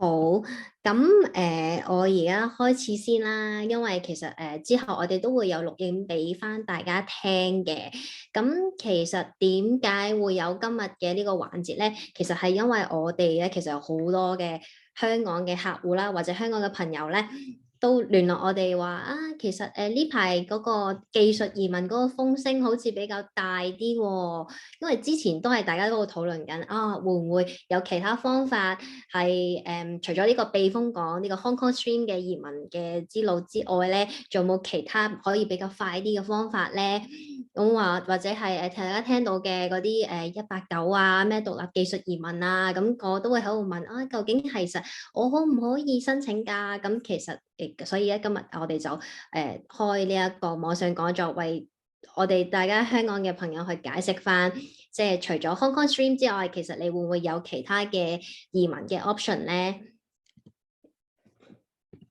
好，咁我而家開始先啦，因為其實之後我哋都會有錄影俾翻大家聽嘅。咁其實點解會有今日嘅呢個環節咧？其實係因為我哋咧，其實有好多嘅香港嘅客戶啦，或者香港嘅朋友咧，都聯絡我哋話啊，其實呢排嗰個技術移民嗰個風聲好似比較大啲喎，因為之前都係大家都討論緊啊，會唔會有其他方法係除咗呢個避風港呢個 Hong Kong Stream 嘅移民嘅之路之外咧，仲有冇其他可以比較快啲嘅方法咧？咁話或者係大家聽到嘅嗰啲189啊，咩獨立技術移民啊，咁我都會喺度問啊，究竟其實我可唔可以申請㗎？咁其實所以咧今日我哋就開呢一個網上講座，為我哋大家香港嘅朋友去解釋翻，即係除咗 Hong Kong Stream 之外，其實你會唔會有其他嘅移民嘅 option 咧？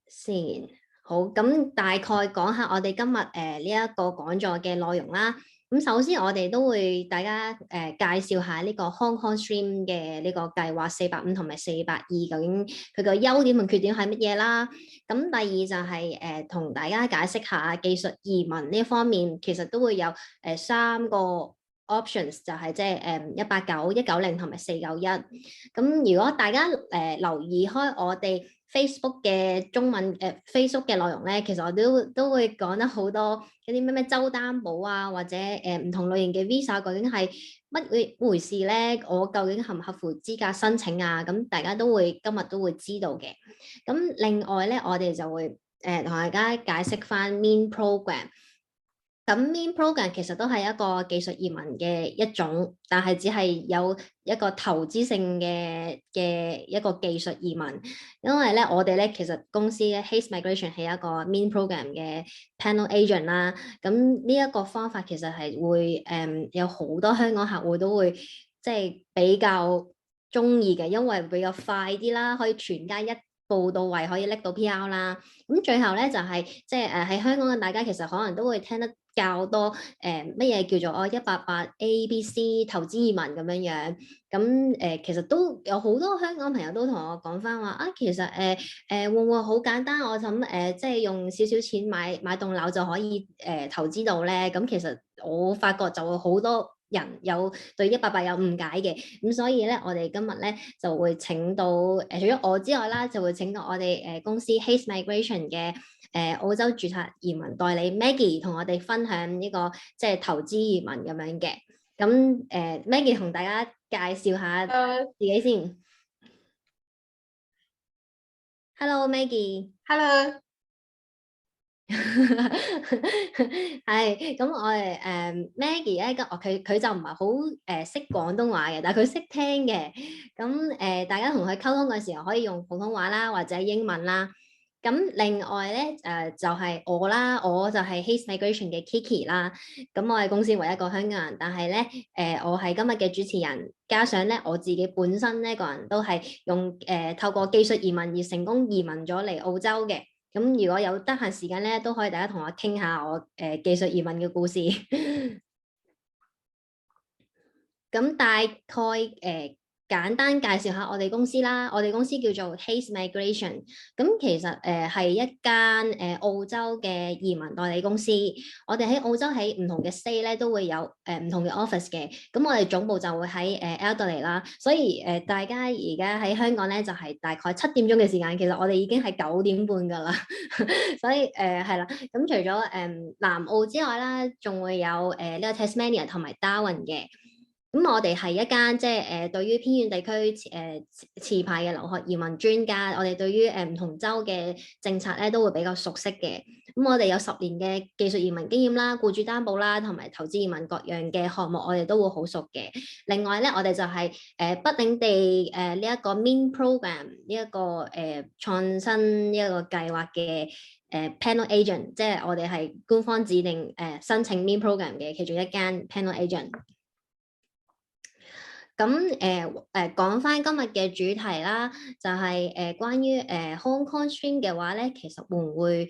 先好，咁大概講下我哋今日呢一個講座嘅內容啦。咁首先我哋都會大家介紹下呢個 Hong Kong Stream 嘅呢個計劃450同埋482，究竟佢個優點同缺點係乜嘢啦？咁第二就係同大家解釋下技術移民呢方面，其實都會有3個 options，就係即係189、190同埋491。咁如果大家留意開我哋Facebook 嘅中文Facebook 嘅內容咧，其實我都會講得好多嗰啲咩州擔保啊，或者唔同類型嘅 visa 究竟係乜回事咧？我究竟合唔合乎資格申請啊？咁大家今日都會知道嘅。咁另外咧，我哋就會同大家解釋翻 Mean Program。咁 Mean Program 其實都係一個技術移民嘅一種，但係只係有一個投資性嘅一個技術移民。因為咧，我哋咧其實公司咧 Hays Migration 係一個 Mean Program 嘅 Panel Agent 啦。咁呢一個方法其實係會有好多香港客戶都會即係比較中意嘅，因為比較快啲啦，可以全家一步到位，可以拎到 PR 啦。咁最後咧就係即係喺香港嘅大家其實可能都會聽得較多乜嘢叫做188 ABC 投資移民咁樣樣。咁其實都有好多香港朋友都同我講翻話啊，其實會唔會好簡單？我諗即係用少少錢買棟樓就可以投資到咧。咁其實我發覺就會好多人有對188有誤解嘅。咁所以咧，我哋今日咧就會請到除咗我之外啦，就會請到我哋公司 Hays Migration 嘅澳洲註冊移民代理 Maggie 同我哋分享呢個即係投資移民咁樣嘅。咁Maggie 同大家介紹下自己先。Hello Maggie。Hello。係咁，我哋Maggie 咧，佢就唔係好識廣東話嘅，但係佢識聽嘅。咁大家同佢溝通嘅時候可以用普通話啦，或者英文啦。咁另外咧就係我啦，我就係 Hays Migration 嘅 Kiki 啦。咁我係公司唯一一個香港人，但係咧我係今日嘅主持人，加上咧我自己本身呢個人都係用透過技術移民而成功移民咗嚟澳洲嘅。咁如果有得閒時間咧，都可以大家同我傾下我技術移民嘅故事。咁大概簡單介紹下我哋公司啦。我哋公司叫做 Hays Migration。咁其實係一間澳洲嘅移民代理公司。我哋喺澳洲喺唔同嘅 state 咧都會有唔同嘅 office 嘅。咁我哋總部就會喺Adelaide 啦。所以大家而家喺香港咧就係大概7點鐘嘅時間，其實我哋已經係9點半㗎啦。所以係啦。咁除咗南澳之外啦，仲會有呢個 Tasmania 同埋 Darwin 嘅。咁我哋係一間即係對於偏遠地區持牌嘅留學移民專家，我哋對於唔同州嘅政策咧都會比較熟悉嘅。咁我哋有10年嘅技術移民經驗啦、僱主擔保啦，同埋投資移民各樣嘅項目，我哋都會好熟嘅。另外咧，我哋就係不領地呢一個 Mean Program 呢一個創新一個計劃嘅Panel Agent， 即係我哋係官方指定申請 Mean Program 嘅其中一間 Panel Agent。咁講翻今日嘅主題啦，就係關於Hong Kong Stream 嘅話咧，其實會唔會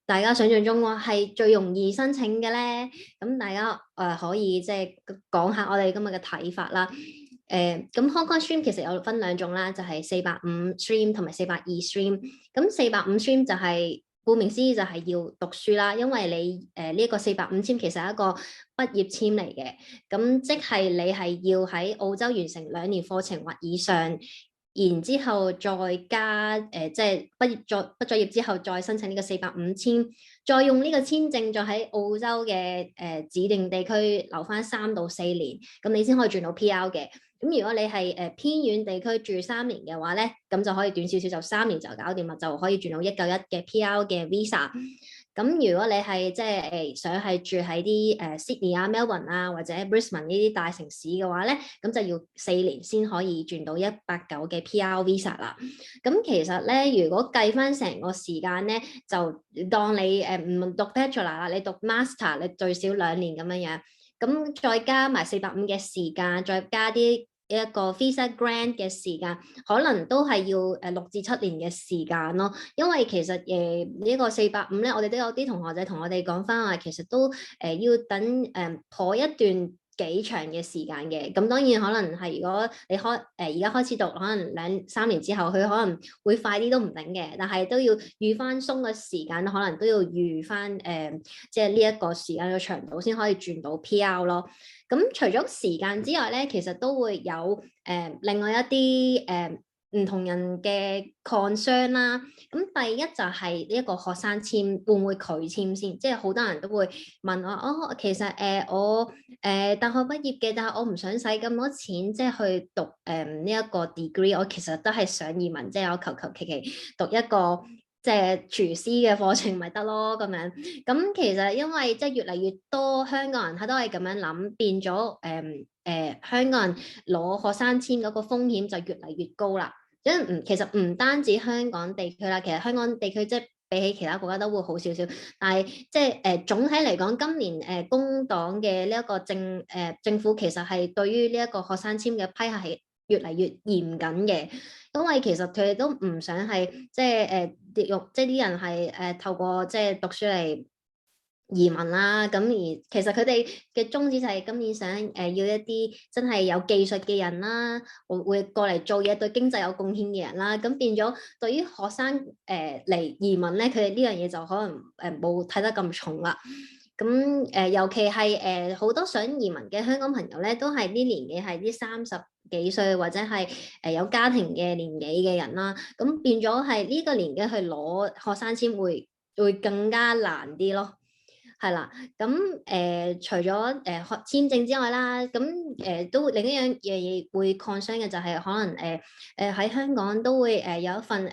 大家想象中話係最容易申請嘅咧？咁大家可以即係講下我哋今日嘅睇法啦。咁 Hong Kong stream 其實有分兩種啦，就係485 stream 同埋482 stream。咁485 stream 就係顧名思義就係要讀書啦，因為你呢一個485簽其實係一個畢業簽嚟嘅，咁即係你係要喺澳洲完成2年課程或以上，然之後再加即係畢咗業之後再申請呢個485簽，再用呢個簽證再喺澳洲嘅指定地區留翻3到4年，咁你先可以轉到 PR 嘅。咁如果你係偏遠地區住3年嘅話咧，咁就可以短少少，就3年就搞掂啦，就可以轉到191嘅 PR 嘅 visa。咁如果你係即係想係住喺啲Sydney 啊、Melbourne 啊或者 Brisbane 呢啲大城市嘅話咧，咁就要4年先可以轉到189嘅 PR visa 啦。咁其實咧，如果計翻成個時間咧，就當你唔讀 Bachelor 啦，你讀 Master， 你最少2年咁樣樣，咁再加埋485嘅時間，再加啲一個 visa grant 嘅時間，可能都係要6至7年嘅時間咯。因為其實呢個485咧，我哋都有啲同學仔同我哋講翻話，其實都要等頗一段幾長嘅時間嘅。咁當然可能係如果你而家開始讀，可能2-3年之後佢可能會快啲都唔定嘅，但係都要預翻鬆嘅時間，可能都要預翻即係呢一個時間嘅長度先可以轉到 PR 咯。咁除咗時間之外咧，其實都會有另外一啲唔同人嘅 concern 啦。咁第一就係呢一個學生簽會唔會拒簽先？即係好多人都會問我，其實我大學畢業嘅，但係我唔想使咁多錢，即係去讀呢一個 degree。我其實都係想移民，即係我求求其其讀一個即係廚師嘅課程咪得咯咁樣。咁其實因為即係越嚟越多香港人都係咁樣諗，變咗香港人攞學生簽嗰個風險就越嚟越高啦。因為其實唔單止香港地區啦，其實香港地區即係比起其他國家都會好少少，但係即係總體嚟講，今年工黨嘅呢一個政府其實係對於呢一個學生簽嘅批核係越嚟越嚴謹嘅，因為其實佢哋都唔想係即係即係啲人係透過即係讀書嚟移民啦。咁而其實佢哋嘅宗旨就係今年想要一啲真係有技術嘅人啦，會過嚟做嘢對經濟有貢獻嘅人啦。咁變咗對於學生嚟移民咧，佢哋呢樣嘢就可能冇睇得咁重啦。咁尤其係好多想移民嘅香港朋友咧，都係啲年紀係啲30幾歲或者係有家庭嘅年紀嘅人啦。咁變咗係呢個年紀去攞學生簽會更加難啲咯。係啦，咁除咗學簽證之外啦，咁都另一樣嘢會 concern 嘅就係可能喺香港都會有一份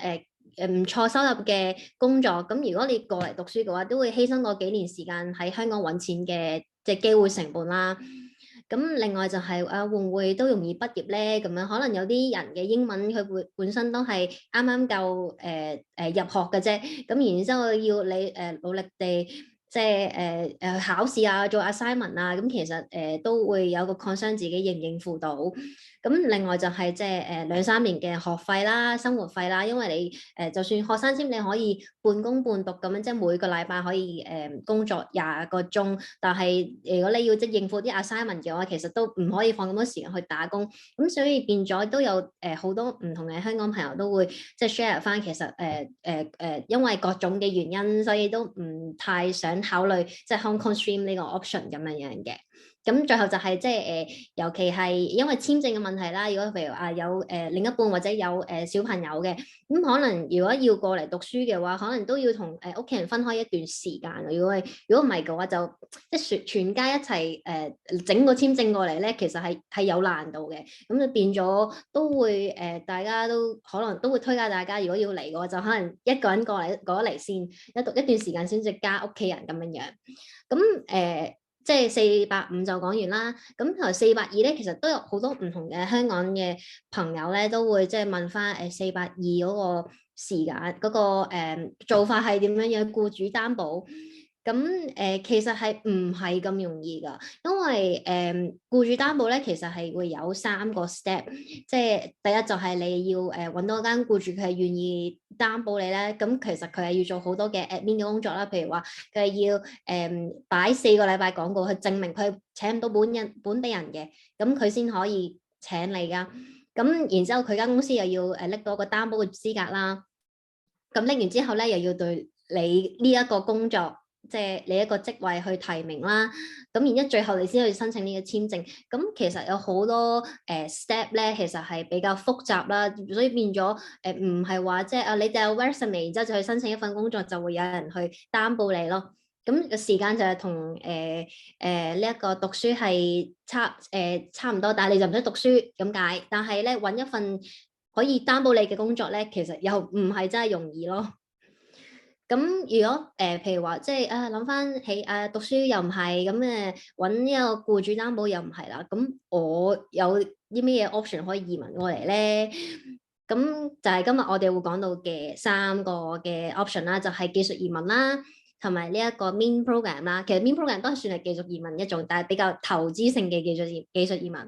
唔錯收入嘅工作。咁如果你過嚟讀書嘅話，都會犧牲嗰幾年時間喺香港揾錢嘅即係機會成本啦。咁另外就係會唔會都容易畢業咧？咁樣可能有啲人嘅英文佢本身都係啱啱夠入學嘅啫，咁然之後要你努力地即係考試啊，做 assignment 啊，咁其實都會有個 concern 自己應唔應付到。咁另外就係即係2-3年嘅學費啦、生活費啦，因為你就算學生簽你可以半工半讀咁樣，即係每個禮拜可以工作20個鐘，但係如果你要即係應付啲 assignment 嘅話，其實都唔可以放咁多時間去打工。咁所以變咗都有好多唔同嘅香港朋友都會即係 share 翻，其實因為各種嘅原因，所以都唔太想考慮即係 Hong Kong stream 呢個 option 咁樣嘅。咁最後就係即係尤其係因為簽證嘅問題啦。如果譬如有另一半或者有小朋友嘅，咁可能如果要過嚟讀書嘅話，可能都要同屋企人分開一段時間。如果唔係嘅話，就即係全家一齊整個簽證過嚟咧，其實係有難度嘅。咁就變咗都會大家都可能都會推介大家，如果要嚟嘅話，就可能一個人過嚟先，讀一段時間先至加屋企人咁樣樣。咁即係485就講完啦。咁同埋482咧，其實都有好多唔同嘅香港嘅朋友咧，都會即係問翻482嗰個時間嗰個做法係點樣樣，僱主擔保。咁其實係唔係咁容易㗎？因為僱主擔保咧，其實係會有3個 step。即係第一就係你要揾到間僱主佢係願意擔保你咧。咁其實佢係要做好多嘅 admin 嘅工作啦。譬如話佢係要擺4個禮拜廣告去證明佢請唔到本地人嘅，咁佢先可以請你噶。咁然之後佢間公司又要拎到個擔保嘅資格啦。咁拎完之後咧，又要對你呢一個工作，即係你一個職位去提名啦。咁然之後最後你先去申請呢個簽證。咁其實有好多step 咧，其實係比較複雜啦，所以變咗唔係話即係你掉 resume 然之後就去申請一份工作，就會有人去擔保你咯。咁個時間就係同呢一個讀書係差唔多，但係你就唔使讀書咁解。但係咧，揾一份可以擔保你嘅工作咧，其實又唔係真係容易咯。咁如果譬如話即係諗翻起讀書又唔係咁揾呢個僱主擔保又唔係啦。咁我有啲咩嘢 option 可以移民過嚟咧？咁就係今日我哋會講到嘅3個嘅 option 啦，就係技術移民啦，同埋呢一個 Mean Program 啦。其實 Mean Program 都係算係技術移民一種，但係比較投資性嘅技術移民。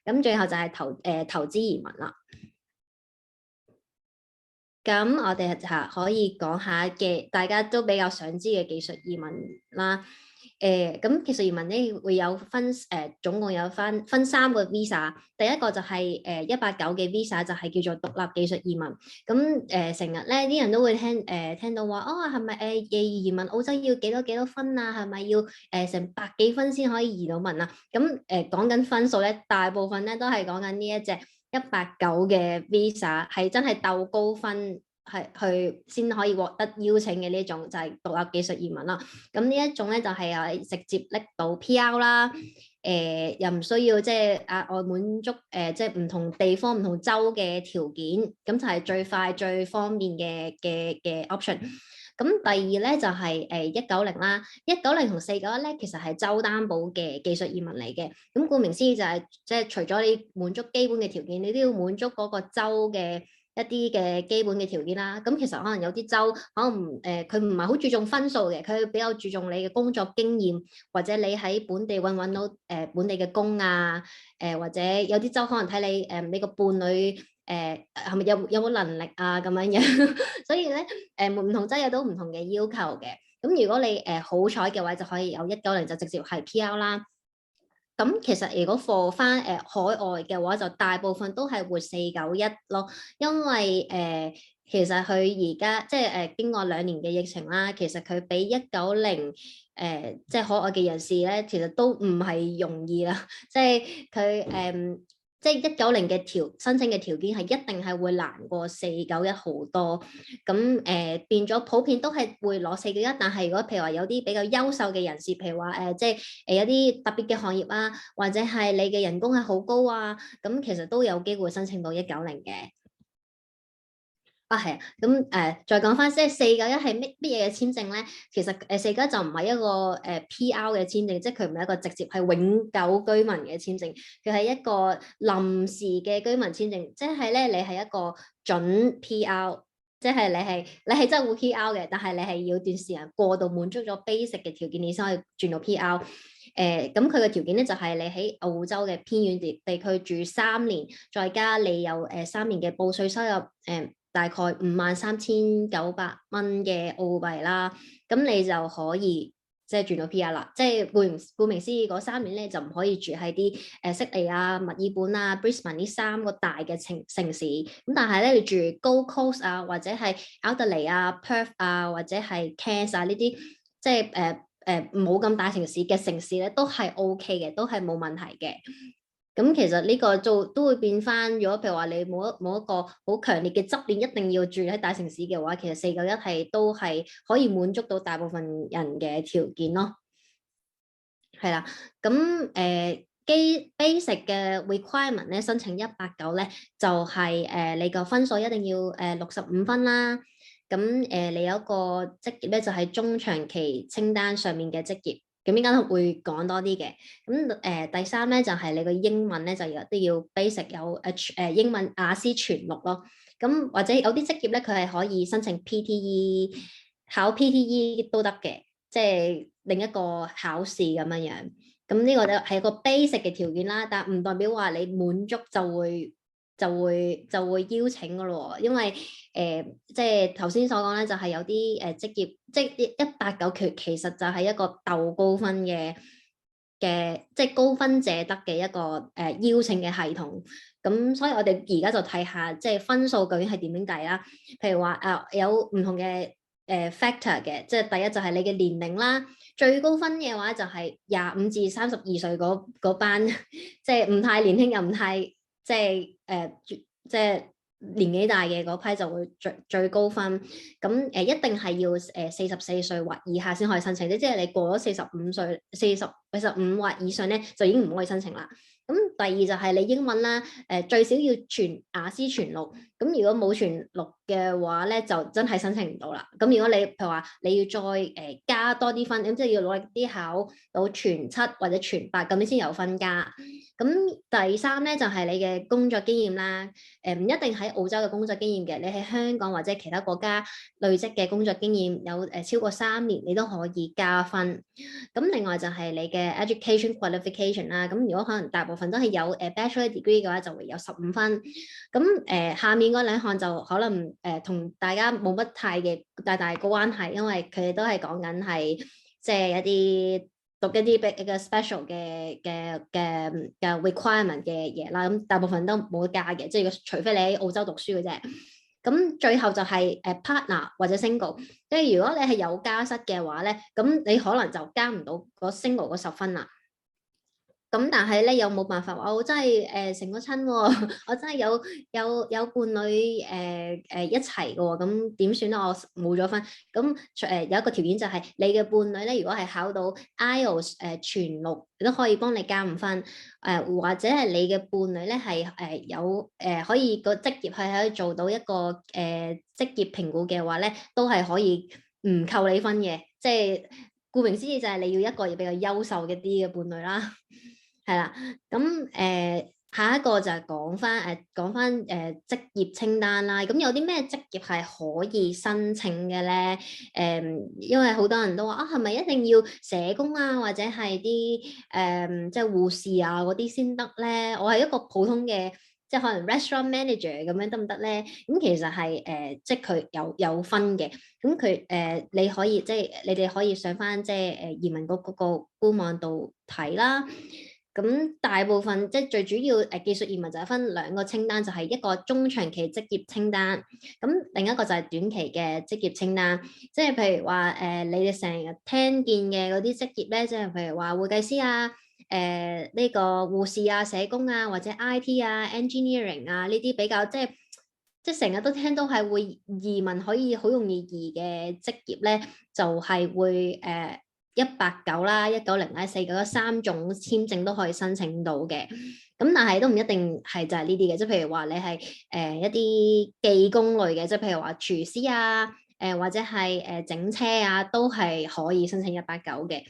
咁最後就係投資移民啦。咁我哋可以講下嘅大家都比較想知嘅技術移民啦。咁技術移民咧會有總共有分3個 visa。第一個就係189嘅 visa，就係叫做獨立技術移民。咁成日咧啲人都會聽到話係咪移民澳洲要幾多分啊？係咪要成100幾分先可以移到民啊？咁講緊分數咧，大部分咧都係講緊呢一隻189嘅 visa， 係真係鬥高分係去先可以獲得邀請嘅呢種，就係獨立技術移民啦。咁呢一種咧就係直接拎到 PR 啦，又唔需要即係額外滿足即係唔同地方唔同州嘅條件，咁就係最快最方便嘅 option。咁第二咧就係190啦，190同491咧其實係州擔保嘅技術移民嚟嘅。咁顧名思義就係即係除咗你滿足基本嘅條件，你都要滿足嗰個州嘅一啲嘅基本嘅條件啦。咁其實可能有啲州可能佢唔係好注重分數嘅，佢比較注重你嘅工作經驗，或者你喺本地揾到本地嘅工啊，或者有啲州可能睇你你個伴侶係咪有冇能力啊咁樣樣。所以咧唔同州有都唔同嘅要求嘅。咁如果你好彩嘅話，就可以有190就直接係 PR 啦。咁其實如果貨翻海外嘅話，就大部分都係會491咯，因為其實佢而家即係經過2年嘅疫情啦，其實佢俾190即係海外嘅人士咧，其實都唔係容易啦，即係佢即係190嘅申請嘅條件係一定係會難過491好多。咁變咗普遍都係會攞491，但係如果譬如話有啲比較優秀嘅人士，譬如話即係有啲特別嘅行業啊，或者係你嘅人工係好高啊，咁其實都有機會申請到190嘅。係啊，咁再講翻，即係491係乜嘢嘅簽證咧？其實491就唔係一個PR 嘅簽證，即係佢唔係一個直接係永久居民嘅簽證，佢係一個臨時嘅居民簽證，即係咧你係一個準 PR，即係你係真係會 PR 嘅，但係你係要段時間過度滿足咗 basic 嘅條件，你先可以轉到 PR。咁佢嘅條件咧就係你喺澳洲嘅偏遠地區住3年，再加你有3年嘅報稅收入大概53,900蚊嘅澳幣啦，咁你就可以即係轉到 PR 啦。即係顧名思義，嗰3年咧就唔可以住喺啲悉尼啊、墨爾本啊、Brisbane 呢3個大嘅城市。咁但係咧，你住 Gold Coast 啊，或者係 Adelaide 啊、Perth 啊，或者係 Cairns 啊呢啲，即係冇咁大城市嘅城市咧，都係 OK 嘅，都係冇問題嘅。咁其實呢個都會變翻，如果譬如話你冇一個好強烈嘅執念，一定要住喺大城市嘅話，其實491都係可以滿足到大部分人嘅條件咯。係啦，咁basic 嘅 requirement 咧，申請189咧就係你個分數一定要65分啦。咁你有一個職業咧就係中長期清單上面嘅職業。咁依家都會講多啲嘅。咁第3咧就係你個英文咧就都要 basic 有英文雅思全錄咯。咁或者有啲職業咧佢係可以申請 PTE， 考 PTE 都得嘅，即係另一個考試咁樣樣。咁呢個咧係一個 basic 嘅條件啦，但唔代表話你滿足就會邀請噶咯。因為即係頭先所講咧，就係有啲職業，即係189其實就係一個鬥高分嘅即係高分者得嘅一個邀請嘅系統。咁所以我哋而家就睇下即係分數究竟係點樣計啦。譬如話有唔同嘅factor 嘅，即係第一就係你嘅年齡啦。最高分嘅話就係25至32歲嗰班，即係唔太年輕又唔太即係即係年紀大嘅嗰批就會最高分。咁一定係要44歲或以下先可以申請，即係你過咗45歲、45或以上咧就已經唔可以申請啦。咁第二就係你英文啦，最少要雅思全錄。咁如果冇全錄嘅話咧，就真係申請唔到啦。咁如果你譬如話你要再加多啲分，咁即係要努力啲考到全7或者全8，咁你先有分加。咁第三咧就係你嘅工作經驗啦，唔一定喺澳洲嘅工作經驗嘅，你喺香港或者其他國家累積嘅工作經驗有超過3年，你都可以加分。咁另外就係你嘅 education qualification 啦，咁如果可能大部分都係有bachelor degree 嘅話，就會有15分。咁下面嗰2項就可能同大家冇乜太大個關係，因為佢哋都係講緊係即係一啲讀一啲比較 special 嘅 requirement 嘅嘢啦。咁大部分都冇得加嘅，即係除非你喺澳洲讀書嘅啫。咁最後就係partner 或者 single，即係如果你係有家室嘅話咧，咁你可能就加唔到嗰 single 嗰10分啦。咁但係咧，有冇辦法話我真係成個親喎，我真係有伴侶一齊嘅喎，咁點算咧？我冇咗分。咁有一個條件就係你嘅伴侶咧，如果係考到 IELTS 全6，都可以幫你加5分。或者係你嘅伴侶咧係有可以個職業係可以做到一個職業評估嘅話咧，都係可以唔扣你分嘅。即係顧名思義就係你要一個比較優秀嘅啲嘅伴侶啦。係啦，咁下一個就係講翻職業清單啦。咁有啲咩職業係可以申請嘅咧？因為好多人都話係咪一定要社工啊，或者係啲即係護士啊嗰啲先得咧？我係一個普通嘅，即係可能 restaurant manager 咁樣得唔得咧？咁其實係即係佢有分嘅。咁佢你可以即係你哋可以上翻即係移民局嗰個官網度睇啦。咁大部分即係最主要技術移民就係分2個清單，就係一個中長期職業清單，咁另一個就係短期嘅職業清單。即係譬如話你哋成日聽見嘅嗰啲職業咧，即係譬如話會計師啊、呢個護士啊、社工啊，或者 IT 啊、engineering 啊呢啲比較即係成日都聽到係會移民可以好容易移嘅職業咧，就係會189啦、190啦、491 3種簽證都可以申請到嘅。咁但係都唔一定係就係呢啲嘅，即係譬如話你係一啲技工類嘅，即係譬如話廚師啊，或者係整車啊，都係可以申請189嘅。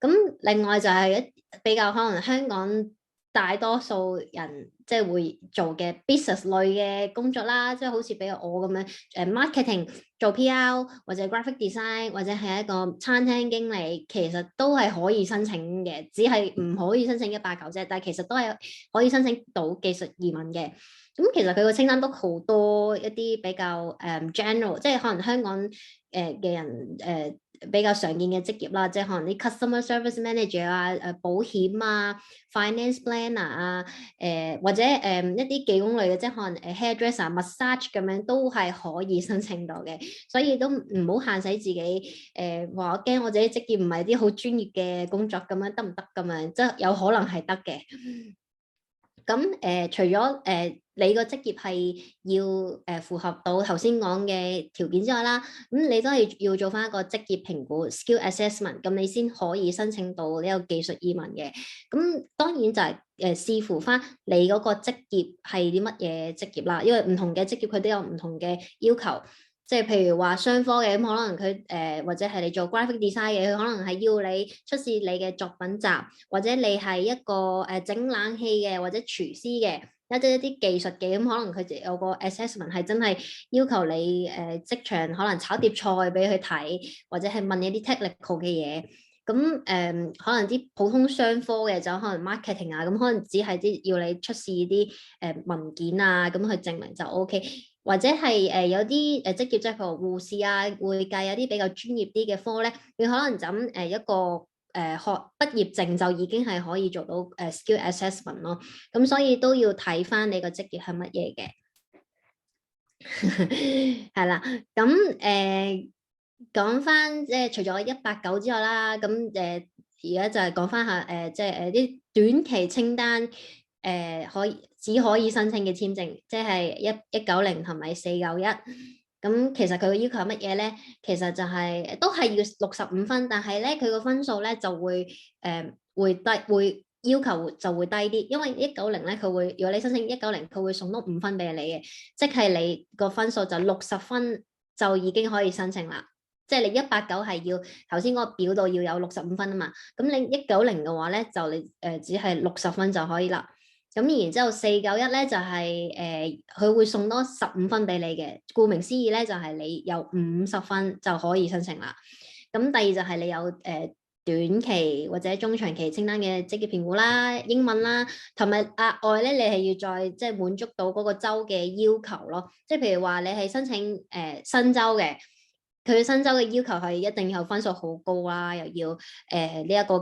咁另外就係比較可能香港大多數人即係會做嘅 business 類嘅工作啦，即係好似比如我咁樣marketing 做 PR 或者 graphic design 或者係一個餐廳經理，其實都係可以申請嘅，只係唔可以申請189啫，但係其實都係可以申請到技術移民嘅。咁其實佢個清單都好多一啲比較general，即係可能香港嘅人比較常見嘅職業啦，即係可能啲 customer service manager 啊、保險啊、finance planner 啊、或者一啲技工類嘅，即係可能hairdresser、massage 咁樣都係可以申請到嘅。所以都唔好限死自己話我驚我自己職業唔係啲好專業嘅工作咁樣得唔得咁樣，即係有可能係得嘅。咁除咗你個職業係要符合到頭先講嘅條件之外啦，咁你都係要做翻一個職業評估 skill assessment，咁你先可以申請到呢個技術移民嘅。咁當然就係視乎翻你嗰個職業係啲乜嘢職業啦，因為唔同嘅職業佢都有唔同嘅要求。即係譬如話商科嘅，咁可能佢或者係你做 graphic design 嘅，佢可能係要你出示你嘅作品集，或者你係一個整冷氣嘅或者廚師嘅，或者一啲技術嘅，咁可能佢就有個 assessment 係真係要求你即場可能炒碟菜俾佢睇，或者係問一啲 technical 嘅嘢。咁可能啲普通商科嘅就可能 marketing 啊，咁可能只係啲要你出示啲文件啊，咁去證明就 OK。或者係有啲職業即係譬如護士啊、會計有啲比較專業啲嘅科咧，佢可能就咁一個學畢業證就已經係可以做到skill assessment 咯。咁所以都要睇翻你個職業係乜嘢嘅。係啦，咁講翻即係除咗189之外啦，咁而家就係講翻下即係啲短期清單只可以申請嘅簽證，即係190同埋491。咁其實佢嘅要求係乜嘢咧？其實就係都係要65分，但係咧佢個分數咧就會要求就會低啲，因為190咧佢會，如果你申請190，佢會送多5分俾你嘅，即係你個分數就60分就已經可以申請啦。即係你189係要頭先嗰個表度要有65分啊嘛，咁你190嘅話咧就你只係60分就可以啦。咁然之後491咧就係佢會送多15分俾你嘅，顧名思義咧就係你有50分就可以申請啦。咁第二就係你有短期或者中長期清單嘅職業評估啦、英文啦，同埋額外咧，你係要再即係滿足到嗰個州嘅要求咯。即係譬如話你係申請新州嘅，佢新州嘅要求係一定要分數好高啦，又要呢一個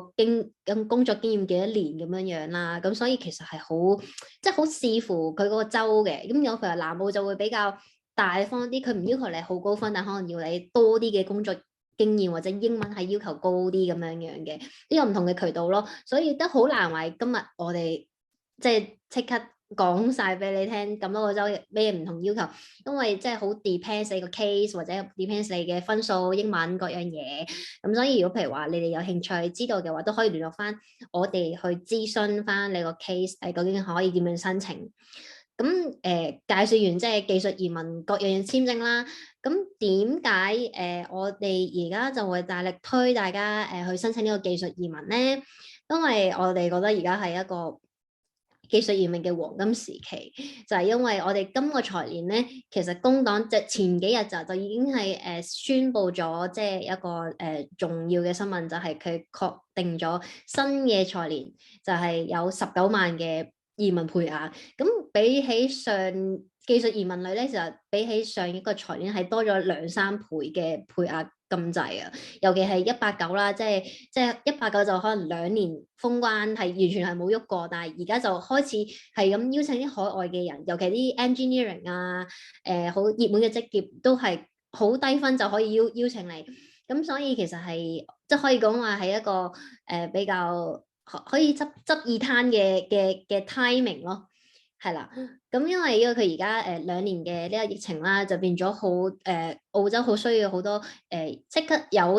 工作經驗幾多年咁樣樣啦。咁所以其實係好即係好視乎佢嗰個州嘅。咁有譬如南澳就會比較大方啲，佢唔要求你好高分，但可能要你多啲嘅工作經驗或者英文係要求高啲咁樣樣嘅，呢個唔同嘅渠道咯，所以都好難為今日我哋即係即刻講晒俾你聽咁多個州咩唔同要求，因為即係好 depends 你個 case 或者 depends 你嘅分數、英文各樣嘢，咁所以如果譬如話你哋有興趣知道嘅話，都可以聯絡翻我哋去諮詢翻你個 case 究竟可以點樣申請。咁介紹完即係技術移民各樣簽證啦，咁點解我哋而家就會大力推大家去申請呢個技術移民咧？因為我哋覺得而家係一個技術移民嘅黃金時期，就係因為我哋今個財年咧，其實工黨即前幾日就已經係宣布咗即係一個重要嘅新聞，就係佢確定咗新嘅財年就係有19萬嘅移民配額，咁比起上技術移民率咧，就比起上一個財年係多咗2-3倍嘅配額咁滯啊！尤其係189啦，即係189就可能2年封關係完全係冇喐過，但係而家就開始係咁邀請啲海外嘅人，尤其啲 engineering 啊，好熱門嘅職業都係好低分就可以邀請你，咁所以其實係即係可以講話係一個比較可以執二攤嘅 timing 咯，係啦。咁因為佢而家2年嘅呢個疫情啦，就變咗好澳洲好需要好多即刻有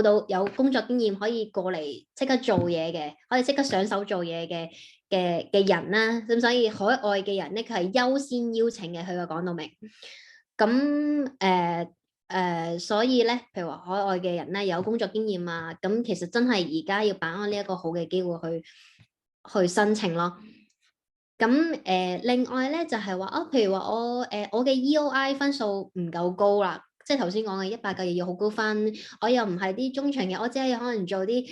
工作經驗可以過嚟即刻做嘢嘅，可以即刻上手做嘢嘅人啦。咁所以海外嘅人咧，佢係優先邀請嘅，佢個講到明。咁所以咧，譬如話海外嘅人咧有工作經驗啊，咁其實真係而家要把握呢一個好嘅機會去申請咯。咁另外咧就係話譬如話我嘅 EOI 分數唔夠高啦，即係頭先講嘅189又要好高分，我又唔係啲中長嘅，我只係可能做啲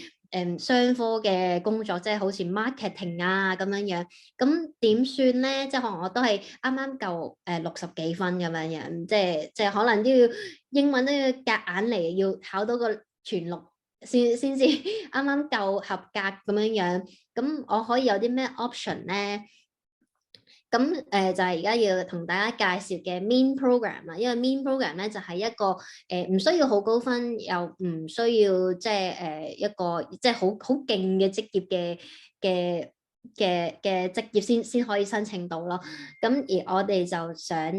商科嘅工作，即係好似 marketing 啊咁樣樣，咁點算咧？即係可能我都係啱啱夠60幾分咁樣樣，即係可能都要英文都要夾硬嚟，要考到個全6先至啱啱夠合格咁樣樣。咁我可以有啲咩 option 咧？咁就係而家要同大家介紹嘅 Mean Program 啦，因為 Mean Program 咧就係一個唔需要好高分，又唔需要即係一個即係好勁嘅職業嘅職業先可以申請到咯。咁而我哋就想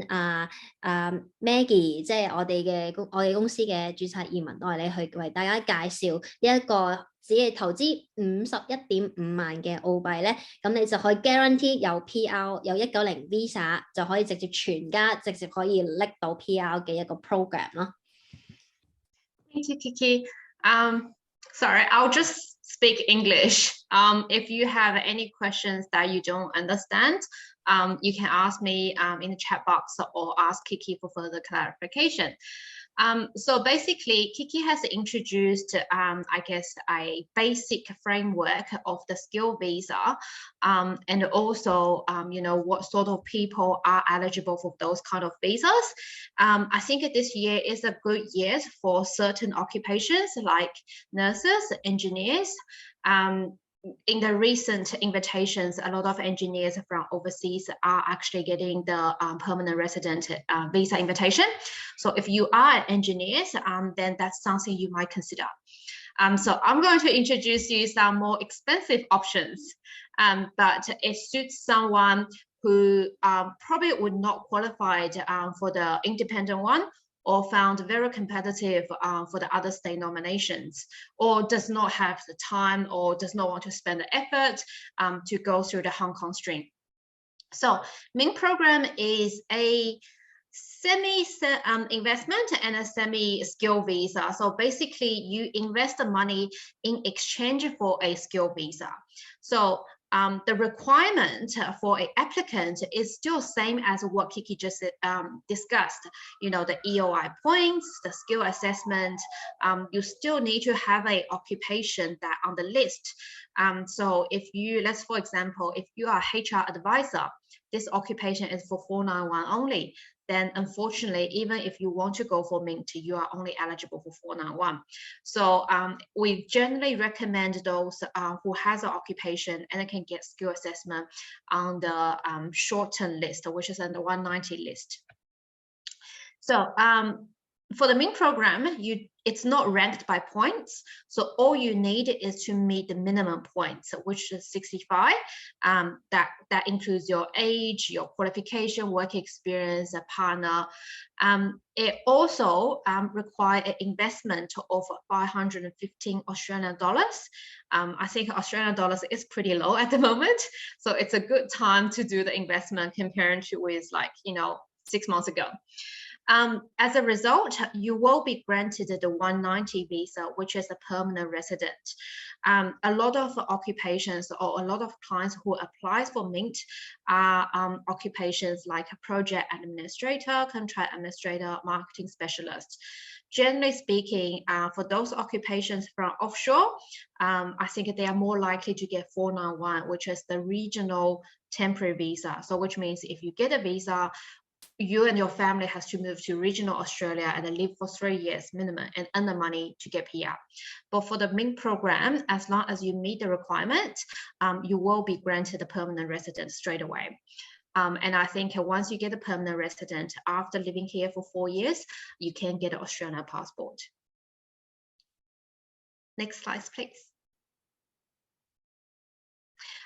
Maggie 即係我哋公司嘅註冊移民代理去為大家介紹一個只係投資51.5萬嘅澳幣咧，咁你就可以 guarantee 有 PR 有190 visa 就可以直接全家直接可以拎到 PR 嘅一個 program 咯。Thank you, Kiki. Sorry, I'll just speak English. If you have any questions that you don't understand, you can ask me in the chat box or ask Kiki for further clarification. So basically, Kiki has introduced, I guess, a basic framework of the skill visa, and also, you know, what sort of people are eligible for those kind of visas. I think this year is a good year for certain occupations like nurses, engineers. In the recent invitations, a lot of engineers from overseas are actually getting the permanent resident visa invitation. So if you are an engineer, then that's something you might consider. So I'm going to introduce you some more expensive options, but it suits someone who probably would not qualify for the independent one, or found very competitive for the other state nominations, or does not have the time or does not want to spend the effort to go through the Hong Kong stream. So MINT program is a semi-investment and a semi-skill visa. So basically you invest the money in exchange for a skill visa. So the requirement for an applicant is still same as what Kiki just discussed. You know, the EOI points, the skill assessment. You still need to have an occupation that on the list. So if you, let's for example, if you are a HR advisor, this occupation is for 491 only. Then unfortunately, even if you want to go for MINT, you are only eligible for 491. So we generally recommend those who has an occupation and can get skill assessment on the short-term list, which is on the 190 list. So for the MINT program, it's not ranked by points. So all you need is to meet the minimum points, which is 65. That includes your age, your qualification, work experience, a partner. It also requires an investment of 515 Australian dollars. I think Australian dollars is pretty low at the moment. So it's a good time to do the investment compared to with, like, you know, 6 months ago. As a result, you will be granted the 190 visa, which is a permanent resident. A lot of occupations or a lot of clients who applies for MINT are occupations like a project administrator, contract administrator, marketing specialist. Generally speaking, for those occupations from offshore, I think they are more likely to get 491, which is the regional temporary visa. So which means if you get a visa, you and your family has to move to regional Australia and live for 3 years minimum and earn the money to get PR. But for the MINT program, as long as you meet the requirement, you will be granted a permanent residence straight away. And I think once you get a permanent resident, after living here for 4 years, you can get an Australian passport. Next slide, please.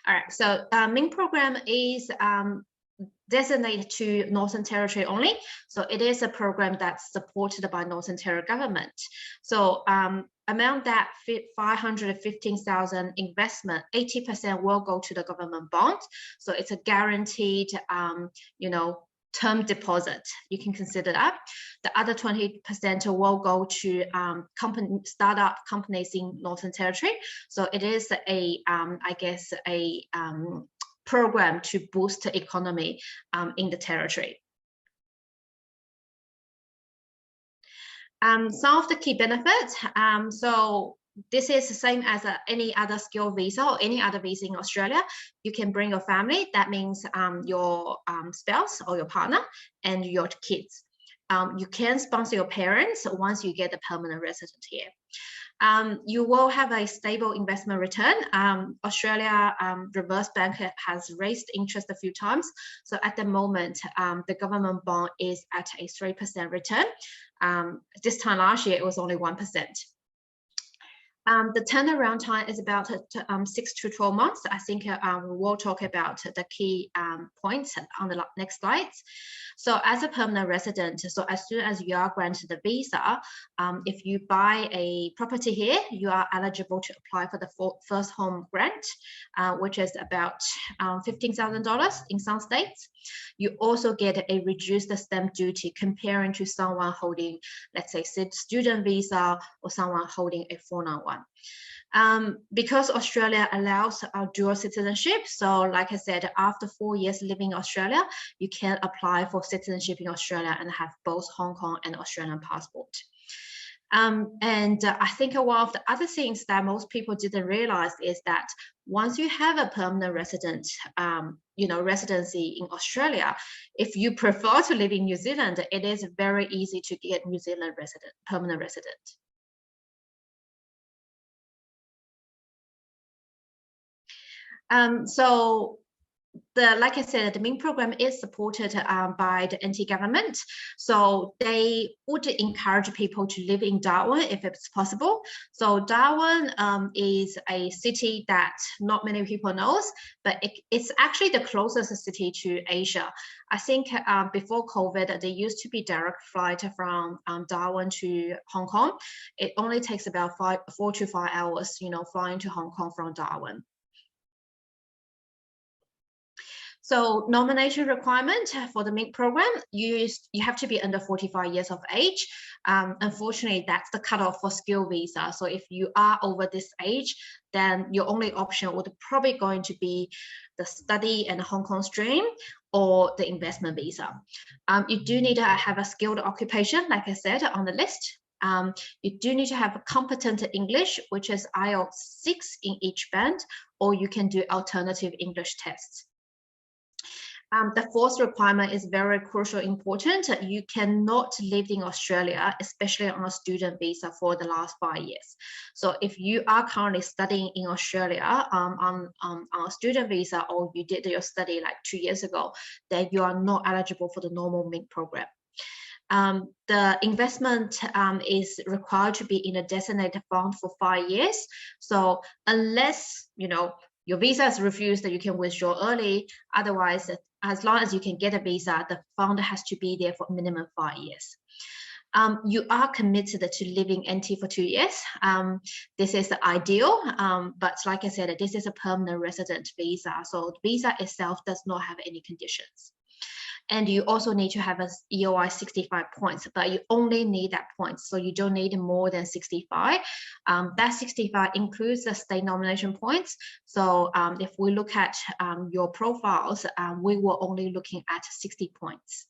All right, so MINT program is designated to Northern Territory only. So it is a program that's supported by Northern Territory government. So among that 515,000 investment, 80% will go to the government bond. So it's a guaranteed, you know, term deposit. You can consider that. The other 20% will go to startup companies in Northern Territory. So it is a, I guess, a program to boost the economy in the territory. Some of the key benefits. So this is the same as any other skill visa or any other visa in Australia. You can bring your family. That means your spouse or your partner and your kids. You can sponsor your parents once you get a permanent resident here. You will have a stable investment return. Australia Reverse Bank has raised interest a few times. So at the moment, the government bond is at a 3% return. This time last year, it was only 1%. The turnaround time is about 6 to 12 months. I think we will talk about the key points on the next slides. So as a permanent resident, so as soon as you are granted the visa, if you buy a property here, you are eligible to apply for the first home grant, which is about $15,000 in some states. You also get a reduced stamp duty comparing to someone holding, let's say, student visa or someone holding a 491. one. Because Australia allows dual citizenship, so like I said, after 4 years living in Australia, you can apply for citizenship in Australia and have both Hong Kong and Australian passport. I think one of the other things that most people didn't realize is that once you have a permanent resident, residency in Australia, if you prefer to live in New Zealand, it is very easy to get New Zealand permanent resident. So like I said, the MINT program is supported by the NT government. So they would encourage people to live in Darwin if it's possible. So Darwin is a city that not many people knows, but it's actually the closest city to Asia. I think before COVID, there used to be direct flight from Darwin to Hong Kong. It only takes about 4 to 5 hours, flying to Hong Kong from Darwin. So nomination requirement for the MINT program, you have to be under 45 years of age. Unfortunately, that's the cutoff for skill visa. So if you are over this age, then your only option would probably going to be the study and Hong Kong stream or the investment visa. You do need to have a skilled occupation, like I said, on the list. You do need to have a competent English, which is IELTS 6 in each band, or you can do alternative English tests. The fourth requirement is very crucial, important. You cannot live in Australia, especially on a student visa, for the last 5 years. So if you are currently studying in Australia on a student visa, or you did your study like 2 years ago, then you are not eligible for the normal MINT program. The investment is required to be in a designated fund for 5 years. So unless, your visa is refused, that you can withdraw early. Otherwise, as long as you can get a visa, the fund has to be there for minimum 5 years. You are committed to living NT for 2 years. This is the ideal, but like I said, this is a permanent resident visa. So the visa itself does not have any conditions. And you also need to have a EOI 65 points, but you only need that points. So you don't need more than 65. That 65 includes the state nomination points. So if we look at your profiles, we were only looking at 60 points.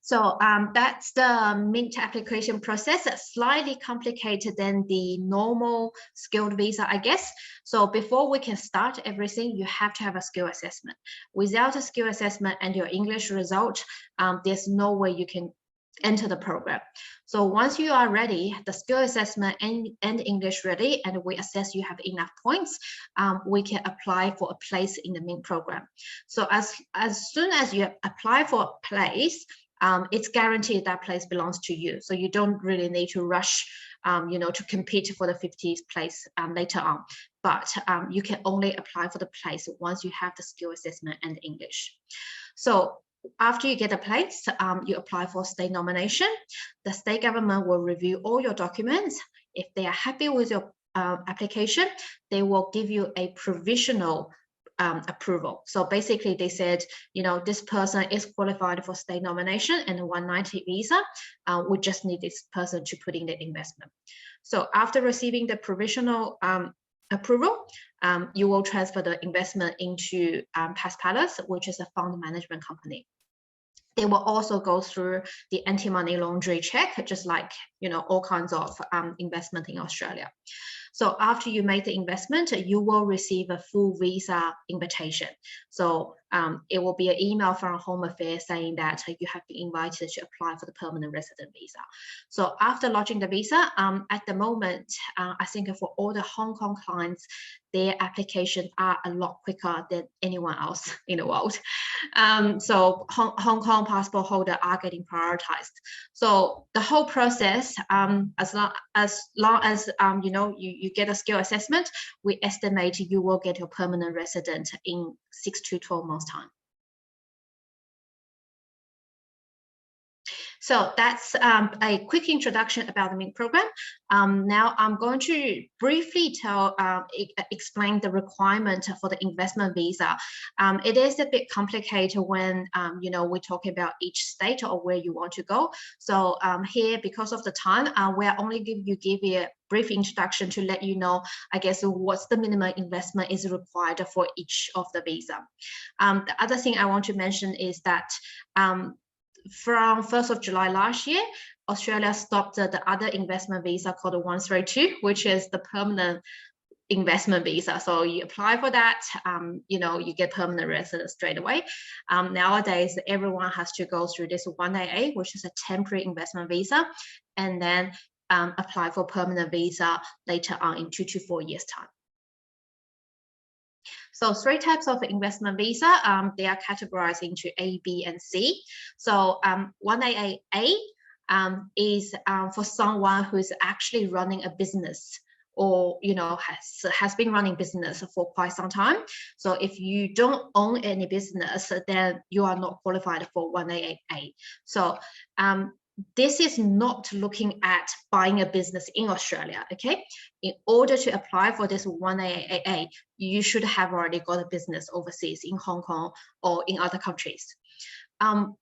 So that's the MINT application process. It's slightly complicated than the normal skilled visa, I guess. So before we can start everything, you have to have a skill assessment. Without a skill assessment and your English result, there's no way you can enter the program. So once you are ready, the skill assessment and English ready, and we assess you have enough points, we can apply for a place in the MINT program. So as soon as you apply for a place, it's guaranteed that place belongs to you. So you don't really need to rush, to compete for the 50th place later on. But you can only apply for the place once you have the skill assessment and English. So after you get a place, you apply for state nomination. The state government will review all your documents. If they are happy with your application, they will give you a provisional approval. So basically they said, this person is qualified for state nomination and a 190 visa. We just need this person to put in the investment. So after receiving the provisional approval, you will transfer the investment into Pass Palace, which is a fund management company. They will also go through the anti-money laundering check, just like, all kinds of investment in Australia. So after you make the investment, you will receive a full visa invitation. So it will be an email from Home Affairs saying that you have been invited to apply for the permanent resident visa. So after lodging the visa, at the moment, I think for all the Hong Kong clients, their applications are a lot quicker than anyone else in the world. So Hong Kong passport holder are getting prioritized. So the whole process, as long as you get a skill assessment, we estimate you will get your permanent resident in 6 to 12 months time. So that's a quick introduction about the Mint program. Now I'm going to briefly explain the requirement for the investment visa. It is a bit complicated when we talk about each state or where you want to go. So here, because of the time, we're only give you a brief introduction to let you know, I guess, what's the minimum investment is required for each of the visa. The other thing I want to mention is that from 1st of July last year, Australia stopped the other investment visa called the 132, which is the permanent investment visa. So you apply for that, you get permanent residence straight away. Nowadays, everyone has to go through this 1AA, which is a temporary investment visa, and then apply for permanent visa later on in 2 to 4 years' time. So 3 types of investment visa, they are categorized into A, B, and C. So 1AA is for someone who is actually running a business or has been running business for quite some time. So if you don't own any business, then you are not qualified for 1AA. So this is not looking at buying a business in Australia, okay? In order to apply for this 1AA, you should have already got a business overseas in Hong Kong or in other countries.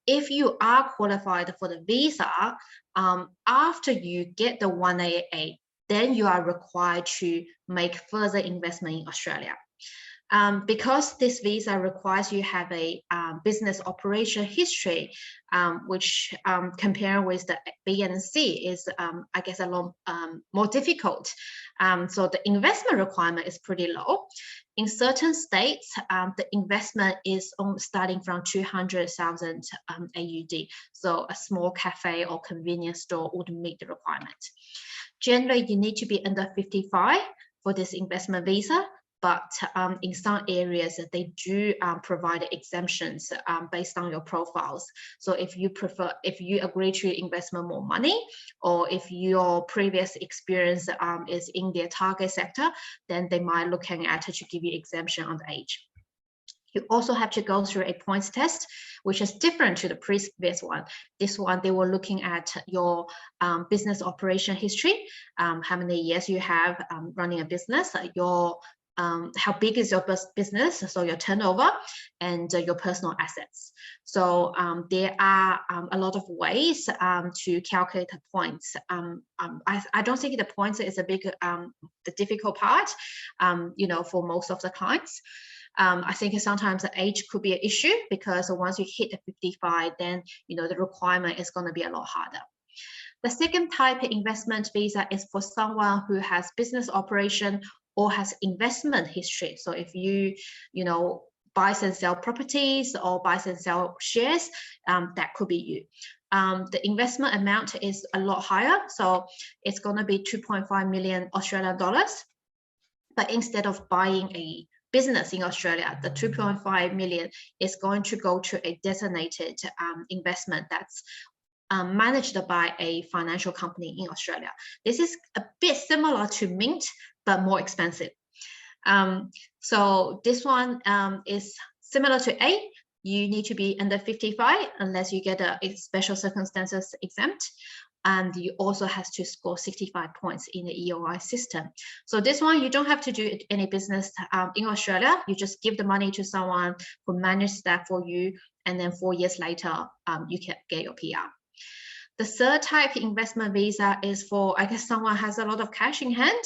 If you are qualified for the visa, after you get the 1AA, then you are required to make further investment in Australia. Because this visa requires you have a business operation history, which comparing with the B and C is, I guess, a lot more difficult. So the investment requirement is pretty low. In certain states, the investment is starting from 200,000 AUD. So a small cafe or convenience store would meet the requirement. Generally, you need to be under 55 for this investment visa. But in some areas, they do provide exemptions based on your profiles. So if you agree to investment more money, or if your previous experience is in their target sector, then they might looking at to give you exemption on the age. You also have to go through a points test, which is different to the previous one. This one, they were looking at your business operation history, how many years you have running a business, how big is your business, so your turnover, and your personal assets. So there are a lot of ways to calculate the points. I don't think the points is a big, the difficult part, for most of the clients. I think sometimes the age could be an issue because once you hit the 55, then the requirement is going to be a lot harder. The second type of investment visa is for someone who has business operation or has investment history. So if you, buy and sell properties or buy and sell shares, that could be you. The investment amount is a lot higher. So it's going to be 2.5 million Australian dollars. But instead of buying a business in Australia, the 2.5 million is going to go to a designated investment that's managed by a financial company in Australia. This is a bit similar to Mint, but more expensive. So this one is similar to A. You need to be under 55 unless you get a special circumstances exempt. And you also have to score 65 points in the EOI system. So this one, you don't have to do any business in Australia. You just give the money to someone who manages that for you. And then 4 years later, you can get your PR. The third type of investment visa is for, I guess, someone has a lot of cash in hand,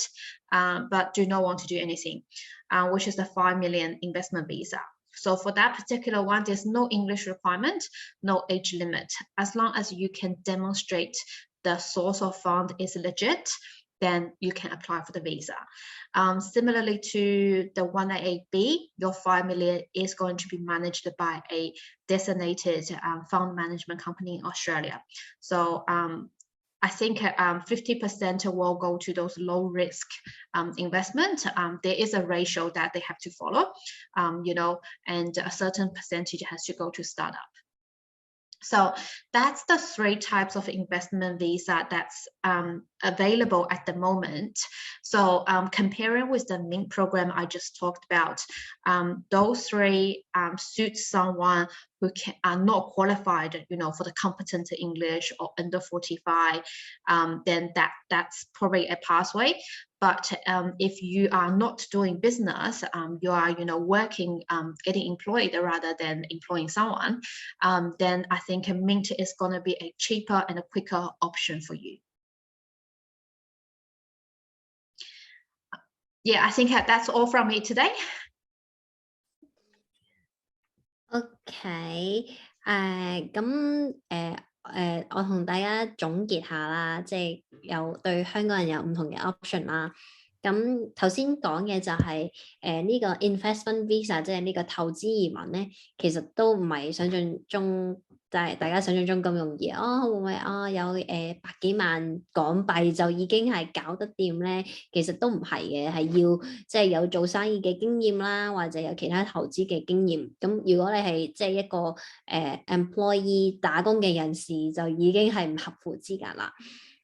but do not want to do anything, which is the 5 million investment visa. So for that particular one, there's no English requirement, no age limit. As long as you can demonstrate the source of fund is legit, then you can apply for the visa. Similarly to the 1AA-B, your 5 million is going to be managed by a designated fund management company in Australia. So I think 50% will go to those low risk investment. There is a ratio that they have to follow, and a certain percentage has to go to startup. So that's the 3 types of investment visa that's available at the moment. So comparing with the Mint program I just talked about, those 3 suit someone who are not qualified, for the competent English or under 45, then that's probably a pathway. But if you are not doing business, you are, working, getting employed rather than employing someone, then I think Mint is going to be a cheaper and a quicker option for you. Yeah, I think that's all from me today. OK，我同大家總結下啦，即係有對香港人有唔同嘅 option 啦。咁頭先講嘅就係呢個 investment visa，即係呢個投資移民咧，其實都唔係想象中，就係大家想象中咁容易。會唔會有百幾萬港幣就已經係搞得掂咧？其實都唔係嘅，係要即係有做生意嘅經驗啦，或者有其他投資嘅經驗。咁如果你係即係一個employee 打工嘅人士，就已經係唔合乎資格啦。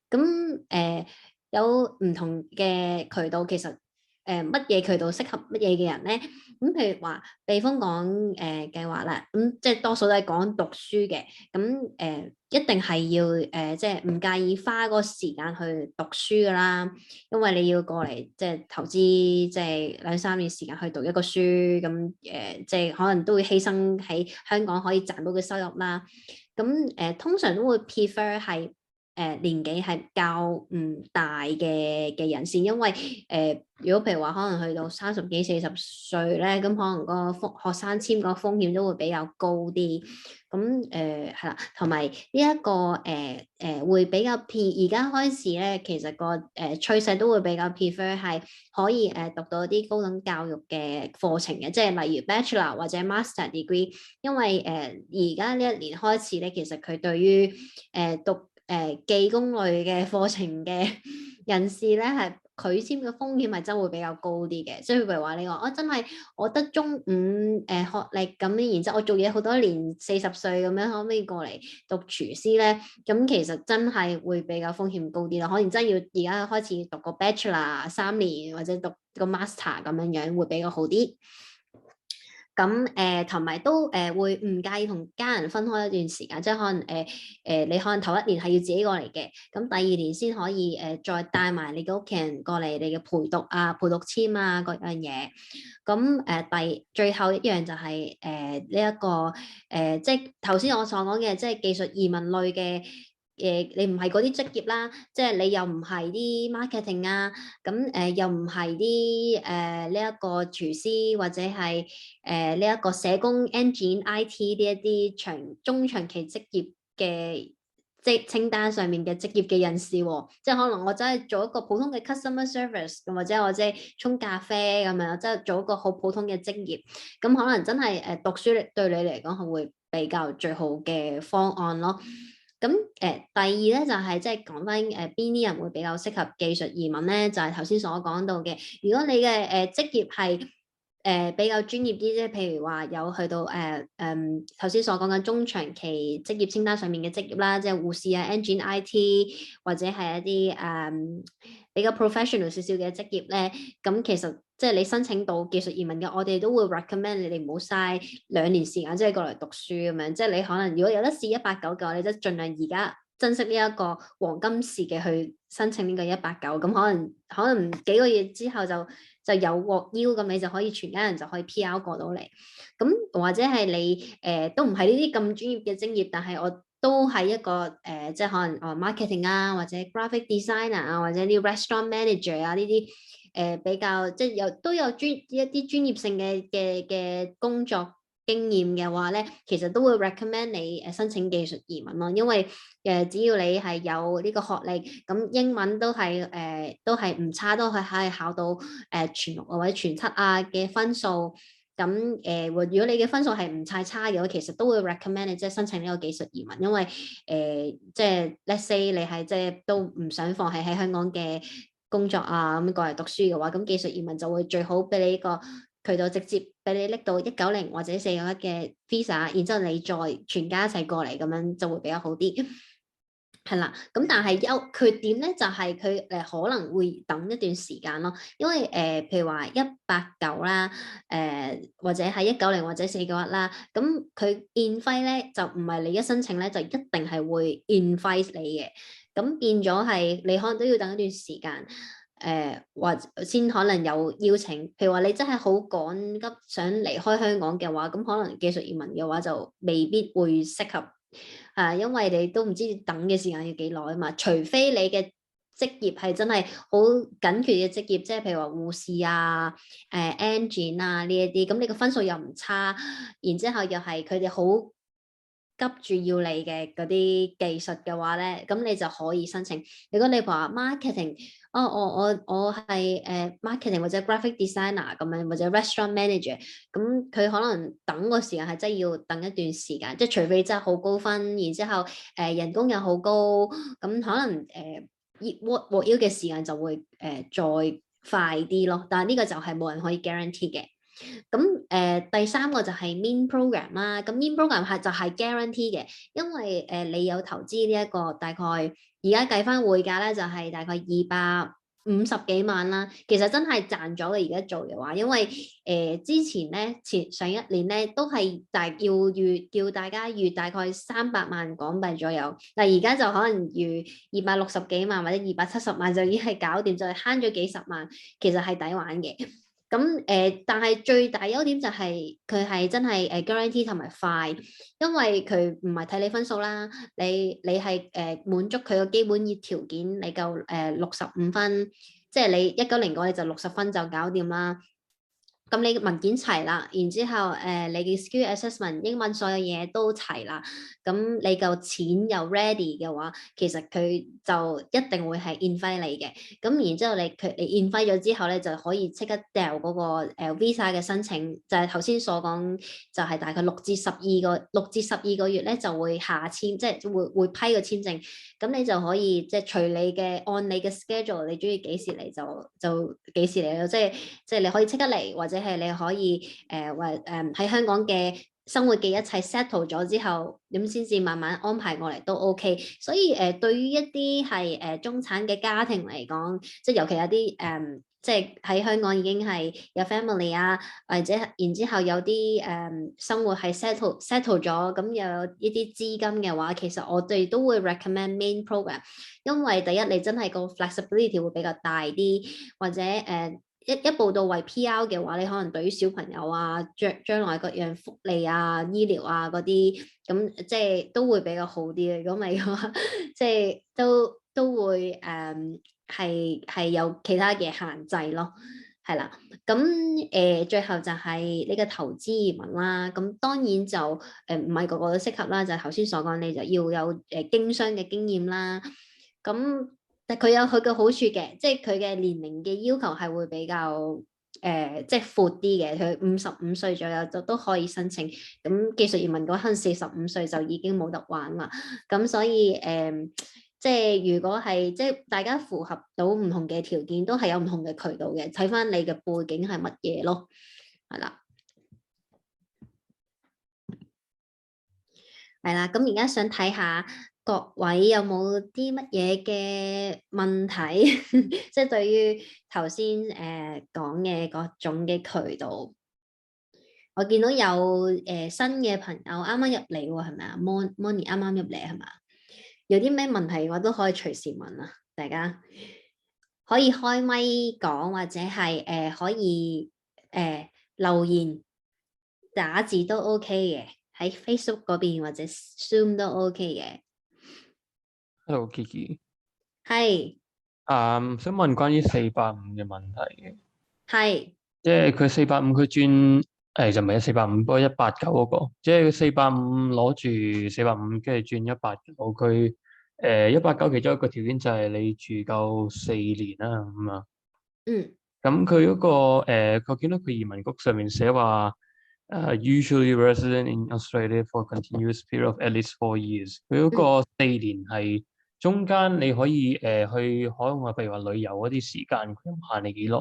咁有唔同嘅渠道，其實乜嘢渠道適合乜嘢嘅人咧？咁譬如話避風港計劃啦，咁即係多數都係講讀書嘅，咁一定係要即係唔介意花嗰個時間去讀書噶啦，因為你要過嚟即係投資即係2-3年時間去讀一個書，咁即係可能都會犧牲喺香港可以賺到嘅收入啦。咁通常都會 prefer 係年紀係較唔大嘅人士，因為如果譬如話可能去到30幾40歲咧，咁可能個學生簽個風險都會比較高啲。咁係啦，同埋呢一個會比較而家開始咧，其實個趨勢都會比較 prefer 係可以讀到啲高等教育嘅課程嘅，即係例如 Bachelor 或者 Master degree， 因為而家呢一年開始咧，其實佢對於讀技工類嘅課程嘅人士咧，係佢簽嘅風險係真會比較高啲嘅。即係譬如話你話真係我得中五學歷咁，然之後我做嘢好多年，40歲咁樣，可唔可以過嚟讀廚師咧？咁其實真係會比較風險高啲啦。可能真要而家開始讀個 Bachelor 3年，或者讀個 Master 咁樣會比較好啲。咁同埋都會唔介意同家人分開一段時間，即係可能你可能頭1年係要自己過嚟嘅，咁第2年先可以再帶埋你嘅屋企人過嚟，你嘅陪讀簽啊各樣嘢。咁最後一樣就係呢一個即係頭先我所講嘅，即係技術移民類嘅。你唔係嗰啲職業啦，即係你又唔係啲 marketing 啊，咁又唔係啲呢一個廚師，或者係呢一個社工、engine、IT 呢一啲中長期職業嘅清單上面嘅職業嘅人士喎，即係可能我真係做一個普通嘅 customer service， 或者我即係沖咖啡咁樣，即係做一個好普通嘅職業，咁可能真係讀書對你嚟講係會比較最好嘅方案咯。咁第二咧就係即係講翻邊啲人會比較適合技術移民咧，就係頭先所講到嘅。如果你嘅職業係比較專業啲，即係譬如話有去到頭先所講嘅中長期職業清單上面嘅職業啦，即係護士啊、engine、IT 或者係一啲比較 professional 少少嘅職業咧，咁其實即係你申請到技術移民嘅，我哋都會 recommend 你哋唔好嘥2年時間即係過嚟讀書咁樣，即係你可能如果有得試189嘅話，你即係盡量而家珍惜呢一個黃金時嘅去申請呢個189，咁可能幾個月之後就有獲邀，咁你就可以全家人就可以 PR 過到嚟。咁或者係你都唔係呢啲咁專業嘅職業，但係我都係一個即係可能marketing 啊，或者 graphic designer 啊，或者啲 restaurant manager 啊呢啲比較即係都有一啲專業性嘅工作經驗嘅話咧，其實都會 recommend 你申請技術移民咯，因為只要你係有呢個學歷，咁英文都係唔差，都係可以考到全6或者全7嘅分數。咁如果你嘅分數係唔太差嘅話，其實都會 recommend 你即係申請呢個技術移民，因為即係 let's say 你係即係都唔想放棄喺香港嘅工作啊，咁過嚟讀書嘅話，咁技術移民就會最好俾你呢個渠道直接俾你拎到190或者491嘅 visa， 然之後你再全家一齊過嚟，咁樣就會比較好啲。係啦，咁但係缺點咧就係佢可能會等一段時間咯，因為譬如話189啦，或者係190或者491啦，咁佢 invite 咧就唔係你一申請咧就一定係會 invite 你嘅，咁變咗係你可能都要等一段時間，或先可能有邀請。譬如話你真係好趕急想離開香港嘅話，咁可能技術移民嘅話就未必會適合。因為你都唔知等嘅時間要幾耐啊嘛，除非你嘅職業係真係好緊缺嘅職業，即係譬如話護士啊、engine 啊呢一啲，咁你個分數又唔差，然之後又係佢哋好急住要你嘅嗰啲技術嘅話咧，咁你就可以申請。如果你話 marketing，我係marketing 或者 graphic designer 咁樣，或者 restaurant manager，咁佢可能等個時間係真係要等一段時間，即係除非真係好高分，然之後人工又好高，咁可能獲邀嘅時間就會再快啲咯。但係呢個就係冇人可以 guarantee 嘅。咁第三個就係 Mean Program 啦，咁 Mean Program 就係 guarantee 嘅，因為你有投資呢一個大概而家計翻匯價咧就係大概250幾萬啦，其實真係賺咗嘅而家做嘅話，因為之前咧上一年咧都係叫大家預大概300萬港幣左右，但而家就可能預260幾萬或者270萬就已經係搞掂，就係慳咗幾十萬，其實係抵玩嘅。咁但係最大優點就係佢係真係guarantee 同埋快，因為佢唔係睇你分數啦，你係滿足佢個基本條件，你夠65分，即係你190個你就60分就搞掂啦。咁你文件齊啦，然之後你嘅 skill assessment 英文所有嘢都齊啦，咁你夠錢又 ready 嘅話，其實佢就一定會係 invite 你嘅。咁然之後你 invite 咗之後咧，就可以即刻掉嗰個visa 嘅申請，就係頭先所講，就係大概6至12個月咧就會下簽，即係會批個簽證。咁你就可以即係隨你嘅按你嘅 schedule，你中意幾時嚟就幾時嚟咯。即係你可以即刻嚟，或者係你可以喺香港嘅生活嘅一切 settle 咗之後，咁先至慢慢安排過嚟都 OK。所以對於一啲係中產嘅家庭嚟講，即係尤其有啲即係喺香港已經係有 family 啊，或者然之後有啲生活係 settle 咗，咁有一啲資金嘅話，其實我哋都會 recommend main program，因為第一你真係個 flexibility 會比較大啲，或者一步到位 PR 嘅話，你可能對於小朋友啊、將來各樣福利啊、醫療啊嗰啲，咁即係都會比較好啲嘅。如果唔係嘅話，即係都會係有其他嘅限制咯，係啦。咁最後就係呢個投資移民啦。咁當然就唔係個個都適合啦，就係頭先所講，你就要有經商嘅經驗啦。咁但佢有佢嘅好處嘅，即係佢嘅年齡嘅要求係會比較即係闊啲嘅。佢55歲左右就都可以申請。咁技術移民嗰陣45歲就已經冇得玩啦。咁所以即係如果係即係大家符合到唔同嘅條件，都係有唔同嘅渠道嘅，睇翻你嘅背景係乜嘢咯，係啦，係啦。咁而家想睇下各位有冇啲乜嘢嘅問題，即係對於頭先講嘅各種嘅渠道，我見到有新嘅朋友啱啱入嚟喎，係咪啊？Moni 啱啱入嚟係嘛？有啲咩問題我都可以隨時問啊，大家可以開咪講，或者係可以留言打字都 OK 嘅，喺 Facebook 嗰邊或者 Zoom 都 OK 嘅。Hello Kiki，係想問關於485嘅問題嘅，係即係佢485佢轉就唔係485，不過189嗰個，即係佢485攞住485，跟住轉189，佢189其中一個條件就係你住夠4年啦咁啊。咁佢嗰個我見到佢移民局上面寫話usually resident in Australia for a continuous period of at least 4 years。佢嗰個4年係中間你可以去海外，譬如話旅遊嗰啲時間，佢限你幾耐？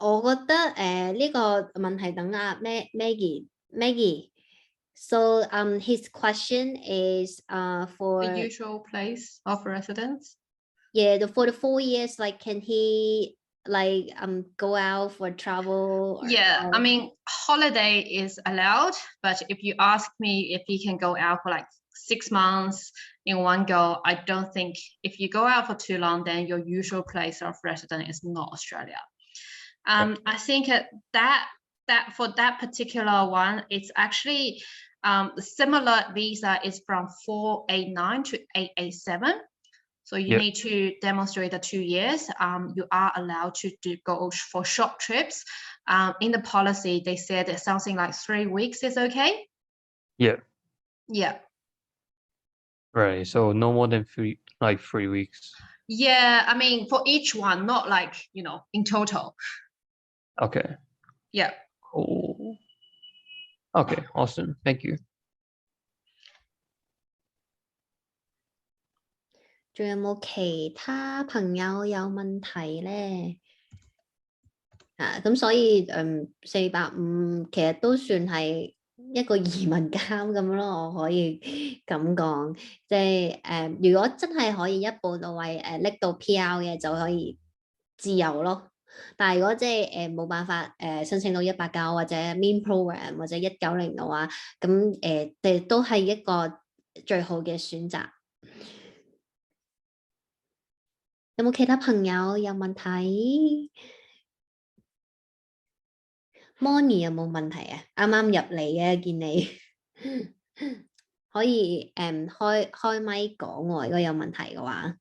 我覺得呢個問題等阿Maggie So his question is for the usual place of residence. Yeah, for the 4 years, like, can he like go out for travel? Yeah, I mean, holiday is allowed, but if you ask me if he can go out for like 6 months in one go, I don't think. If you go out for too long, then your usual place of residence is not Australia. I think that for that particular one, it's actually the similar visa is from 489 to 887. So you need to demonstrate the 2 years. You are allowed to go for short trips. In the policy, they said that something like 3 weeks is okay. Yeah. Yeah. Right. So no more than 3 weeks. Yeah, I mean, for each one, not like, in total. Okay. Yeah. Cool. Okay, awesome. Thank you. 仲有冇其他朋友有問題咧？咁所以450其實都算係一個移民監咁咯，我可以咁講。即係如果真係可以一步到位拎到 PR 嘅，就可以自由咯。但係如果即係冇辦法申請到189或者 Mean Program 或者190嘅話，咁都係一個最好嘅選擇。有冇其他朋友有問題 ？Moni 有冇問題啊？啱啱入嚟嘅見你，可以開咪講喎。如果有問題嘅話，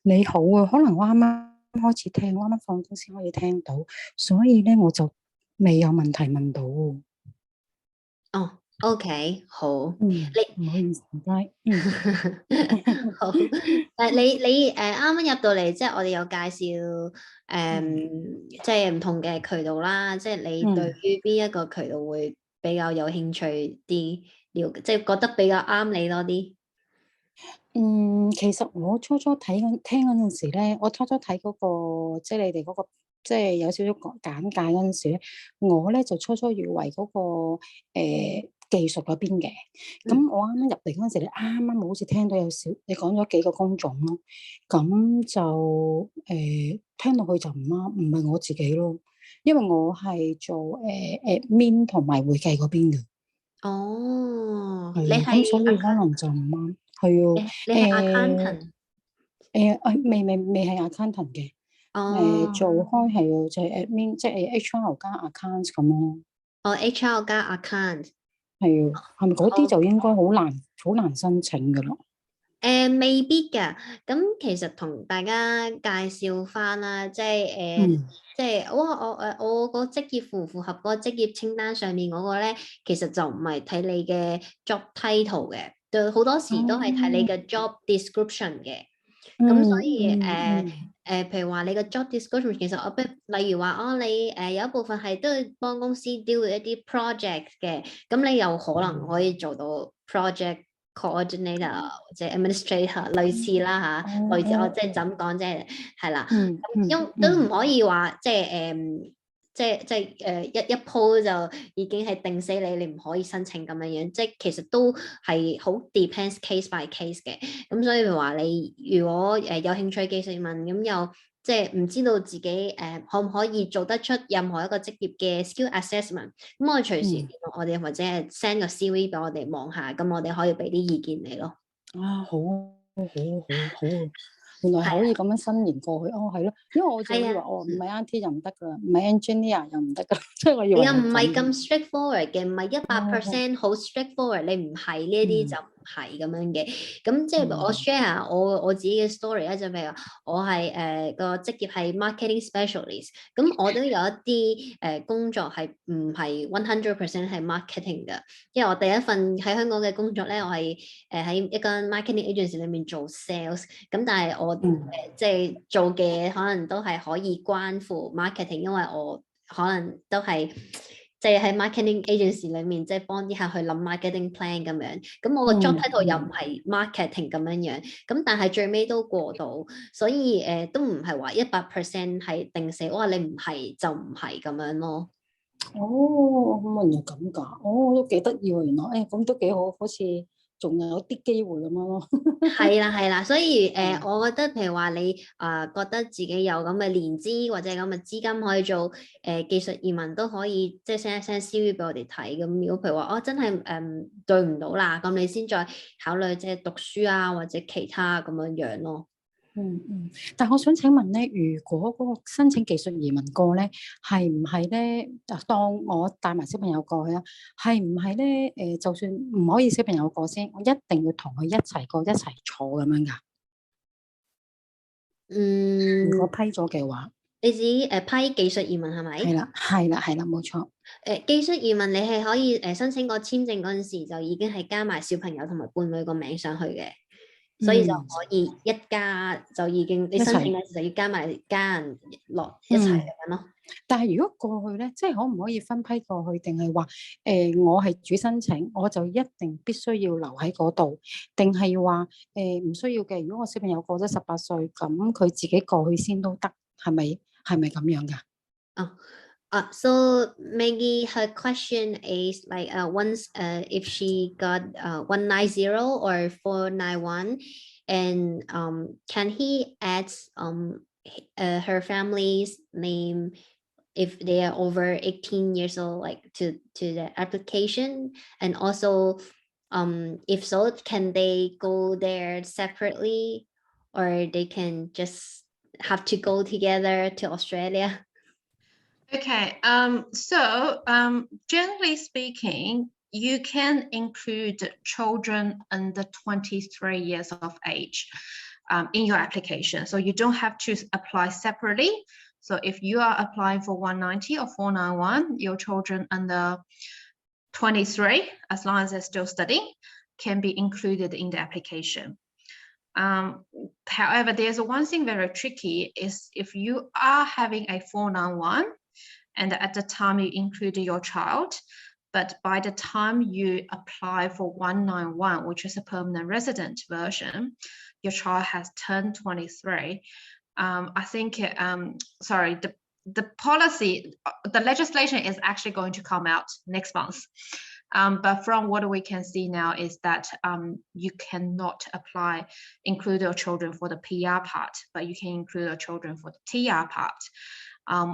你好啊，可能我啱啱開始聽，我啱啱放工先可以聽到，所以咧我就未有問題問到。哦。OK， 好，你唔好意思，唔該。好，你啱啱入到嚟，即係我哋有介紹即係唔同嘅渠道啦。即係你對於邊一個渠道會比較有興趣啲，即係覺得比較啱你多啲？其實我初初聽嗰陣時咧，我初初睇嗰個即係你哋嗰個即係有少少簡介嗰陣時咧，我咧就初初以為嗰個技術嗰邊嘅，咁我啱啱入嚟嗰陣時，你啱啱好似聽到你講咗幾個工種咯，咁就聽落去就唔啱，唔係我自己咯，因為我係做admin 同埋會計嗰邊嘅。哦，你係咁，所以可能就唔啱。係啊，你係 accountant？未係 accountant 嘅。做開係就係 admin， 即係 HR 加 account 咁咯。HR 加 account。係啊，係咪嗰啲就應該好難申請噶咯？未必㗎。咁其實同大家介紹翻啦，即係即係我個職業符唔符合嗰個職業清單上面嗰個咧，其實就唔係睇你嘅 job title 嘅，就好多時都係睇你嘅 job description 嘅。咁所以譬如話你個 job description 其實例如話你有一部分係都要幫公司 deal with 一啲 project 嘅，咁你有可能可以做到 project coordinator 或者 administrator 類似啦嚇，類似我即係就咁講啫，係啦，因都唔可以話即係一鋪就已經係定死你唔可以申請咁樣樣，即係其實都係好 depends case by case 嘅。咁所以譬如話你如果有興趣技術移民，咁又即係唔知道自己可唔可以做得出任何一個職業嘅 skill assessment，咁我隨時聯絡我哋或者係 send 個 CV 俾我哋望下，咁我哋可以俾啲意見你咯。好。原來可以咁樣伸延過去，係咯，因為我就以為唔係 IT 就唔得噶啦，唔係 engineer 又唔得噶，即係我以為又唔係咁 straightforward 嘅，唔係100% 好 straightforward，你唔係呢啲就唔係咁樣嘅。咁即係我 share 我自己嘅 story 咧，就譬如我係個職業係 marketing specialist， 咁我都有一啲工作係唔係 100% 係 marketing 嘅，因為我第一份喺香港嘅工作咧，我係喺一間 marketing agency 裏面做 sales， 咁但係我即係做嘅可能都係可以關乎 marketing， 因為我可能都係即係喺 marketing agency 裏面，即係幫啲客去諗 marketing plan 咁樣。咁我個 job title 又唔係 marketing 咁樣樣，咁但係最尾都過到，所以都唔係話100% 係定死，哇！你唔係就唔係咁樣咯。哦，咁原來咁㗎，哦，都幾得意喎，原來，咁都幾好，好似仲有啲機會咁樣咯。係啦，所以我覺得譬如話你覺得自己有咁嘅年資或者咁嘅資金可以做技術移民都可以，即係 send 一 send CV 俾我哋睇。咁如果譬如話真係對唔到啦，咁你先再考慮即係讀書啊或者其他咁樣咯。但係我想請問咧，如果嗰個申請技術移民過咧，係唔係咧？當我帶埋小朋友過去啊，係唔係咧？就算唔可以小朋友過先，我一定要同佢一齊過，一齊坐咁樣㗎？如果批咗嘅話，你指批技術移民係咪？係啦，冇錯。技術移民你係可以申請個簽證嗰陣時就已經係加埋小朋友同埋伴侶個名上去嘅。所以就可以一家就已經你申請嗰時就要加埋家人落一齊咁樣咯。但係如果過去咧，即係可唔可以分批過去，定係話我係主申請，我就一定必須要留喺嗰度，定係話唔需要嘅？如果我小朋友過咗18歲，咁佢自己過去先都得，係咪咁樣㗎？So Maggie, her question is like once if she got 190 or 491, and can he add her family's name if they are over 18 years old, like to the application? And also, if so, can they go there separately, or they can just have to go together to Australia? Okay, so generally speaking, you can include children under 23 years of age in your application. So you don't have to apply separately. So if you are applying for 190 or 491, your children under 23, as long as they're still studying, can be included in the application. However, there's one thing very tricky is if you are having a 491, and at the time you include your child, but by the time you apply for 191, which is a permanent resident version, your child has turned 23. I think, the policy, the legislation is actually going to come out next month. But from what we can see now is that you cannot include your children for the PR part, but you can include your children for the TR part.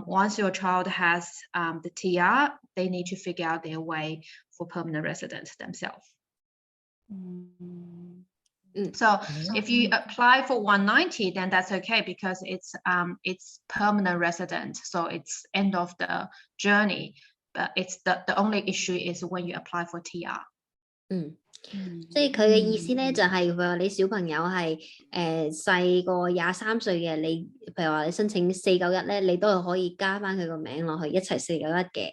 Once your child has the TR, they need to figure out their way for permanent residence themselves. So if you apply for 190, then that's okay because it's permanent resident, so it's end of the journey. But it's the only issue is when you apply for TR. 即係佢嘅意思咧，就係話你小朋友係細過23歲嘅，你譬如話你申請491咧，你都係可以加翻佢個名落去一齊491嘅。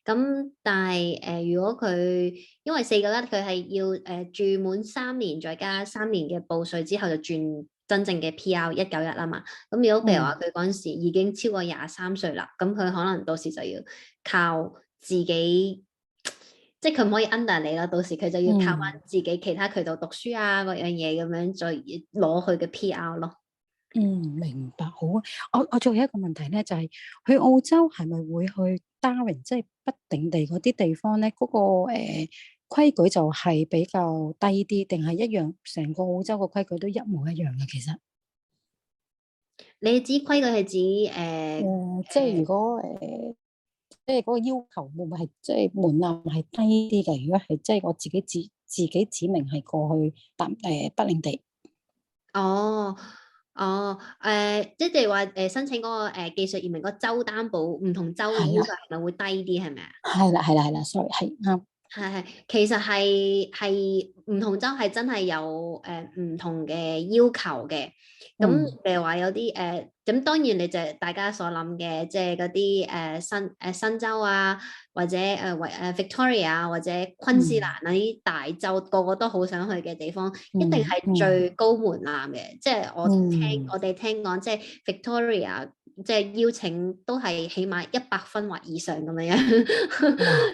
咁但係如果佢因為491佢係要住滿3年，再加3年嘅報稅之後就轉真正嘅 PR 191啊嘛。咁如果譬如話佢嗰陣時已經超過23歲啦，咁佢可能到時就要靠自己。即係佢唔可以 under 你啦，到時佢就要靠翻自己其他渠道讀書啊嗰樣嘢咁樣，再攞佢嘅 PR 咯。明白，好啊。我最後一個問題咧，就係去澳洲係咪會去 Darwin， 即係不定地嗰啲地方咧，嗰個規矩就係比較低啲，定係一樣成個澳洲個規矩都一模一樣嘅？其實你指規矩係指即係如果即係嗰個要求會唔會係即係門檻係低啲嘅？如果係即係我自己指明係過去北領地。即係話申請嗰個技術移民嗰州擔保，唔同州嘅要求係咪會低啲？係咪啊？係啦 ，sorry 係啱。係，其實係唔同州係真係有唔同嘅要求嘅。咁譬如話有啲咁當然你就大家所諗嘅，即係嗰啲新州啊，或者Victoria 或者昆士蘭啊啲大州，個個都好想去嘅地方，一定係最高門檻嘅。即係我哋聽講，即係 Victoria 即係邀請都係起碼100分或以上咁樣，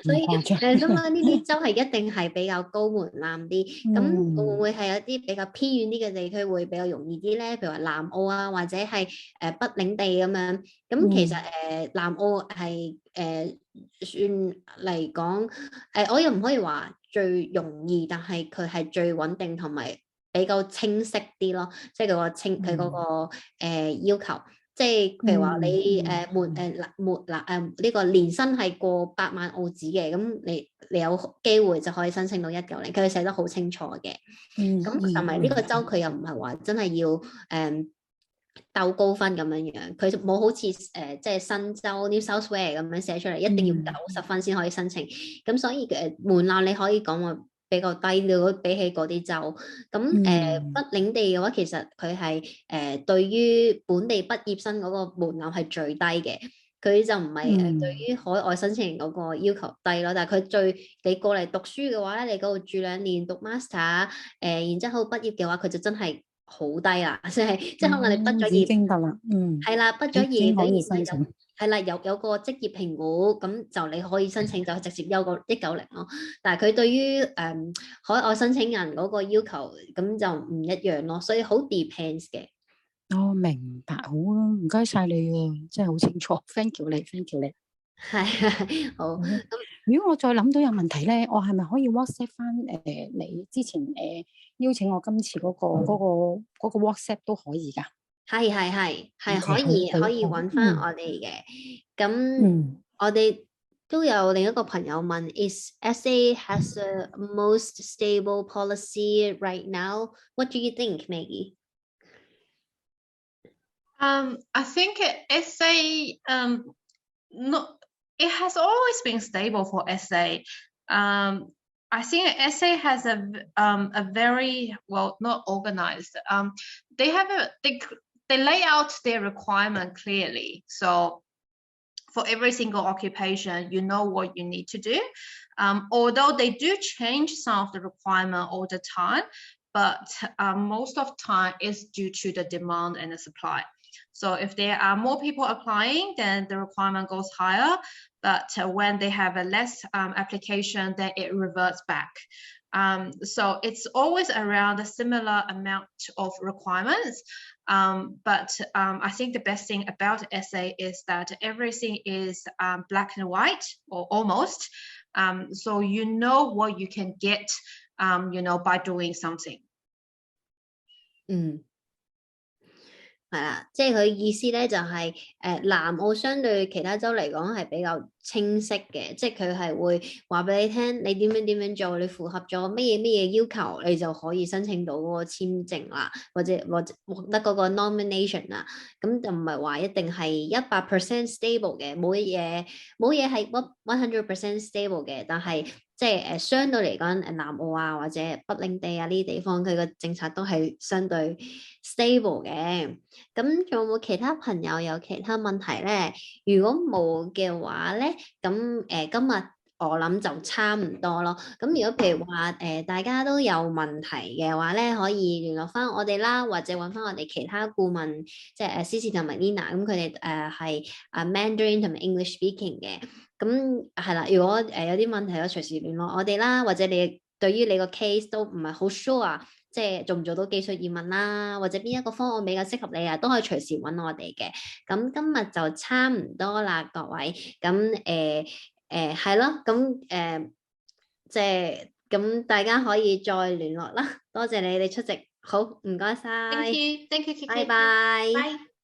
所以咁啊呢啲州係一定係比較高門檻啲。咁會唔會係有啲比較偏遠啲嘅地區會比較容易啲咧？譬如話南澳啊，或者係北領地咁樣。咁其實南澳係嚟講，我又唔可以話最容易，但係佢係最穩定同埋比較清晰啲咯，即係佢嗰個要求。即係譬如話你呢個年薪係過8萬澳紙嘅，咁你有機會就可以申請到190，佢寫得好清楚嘅。咁同埋呢個州佢又唔係話真係要鬥高分咁樣樣，佢冇好似即係新州 New South Wales 咁樣寫出嚟，一定要90分先可以申請。咁所以門檻你可以講話比較低，如果比起嗰啲州，咁北領地嘅話，其實佢係對於本地畢業生嗰個門檻係最低嘅，佢就唔係對於海外申請嗰個要求低咯。但係佢你過嚟讀書嘅話咧，你嗰度住2年讀 master，然之後畢業嘅話，佢就真係好低啦，即係可能你畢咗業已經得啦，係啦，畢咗業可以申請。係啦，有個職業評估，咁就你可以申請就直接優過190咯。但係佢對於海外申請人嗰個要求咁就唔一樣咯，所以好 depends 嘅。我明白，好啊，唔該晒你啊，真係好清楚 ，thank you 你。係好。咁如果我再諗到有問題咧，我係咪可以 WhatsApp 翻你之前邀請我今次嗰個 WhatsApp 都可以㗎？係可以揾翻我哋嘅。咁我哋都有另一個朋友問，Is SA has the most stable policy right now? What do you think, Maggie? I think SA it has always been stable for SA. I think SA has a very not organized. They lay out their requirement clearly. So for every single occupation, you know what you need to do. Although they do change some of the requirement all the time, but most of the time is due to the demand and the supply. So if there are more people applying, then the requirement goes higher. But when they have a less application, then it reverts back. So it's always around a similar amount of requirements. But I think the best thing about SA is that everything is black and white, or almost. So you know what you can get, by doing something. 係啦，即係佢意思咧就係南澳相對其他州嚟講係比較清晰嘅，即係佢係會話俾你聽，你點樣做，你符合咗乜嘢要求，你就可以申請到嗰個簽證啦，或者獲得嗰個 nomination 啦。咁就唔係話一定係100% stable 嘅，冇嘢係100% stable 嘅，但係即係相對嚟講，南澳啊或者北領地啊呢啲地方，佢個政策都係相對 stable 嘅。咁仲有冇其他朋友有其他問題咧？如果冇嘅話咧，咁今日我諗就差唔多咯。咁如果譬如話大家都有問題嘅話咧，可以聯絡翻我哋啦，或者揾翻我哋其他顧問，即係Cici同埋 Nina，咁佢哋係Mandarin 同埋 English speaking 嘅。咁係啦，如果有啲問題，就隨時聯絡我哋啦，或者你對於你個 case 都唔係好 sure，即係做唔做到技術移民啦，或者邊一個方案比較適合你啊，都可以隨時揾我哋嘅。咁今日就差唔多啦，各位。咁係咯，咁即係咁大家可以再聯絡啦。多謝你哋出席，好，唔該晒。Thank you, Kiki. 拜拜。Bye.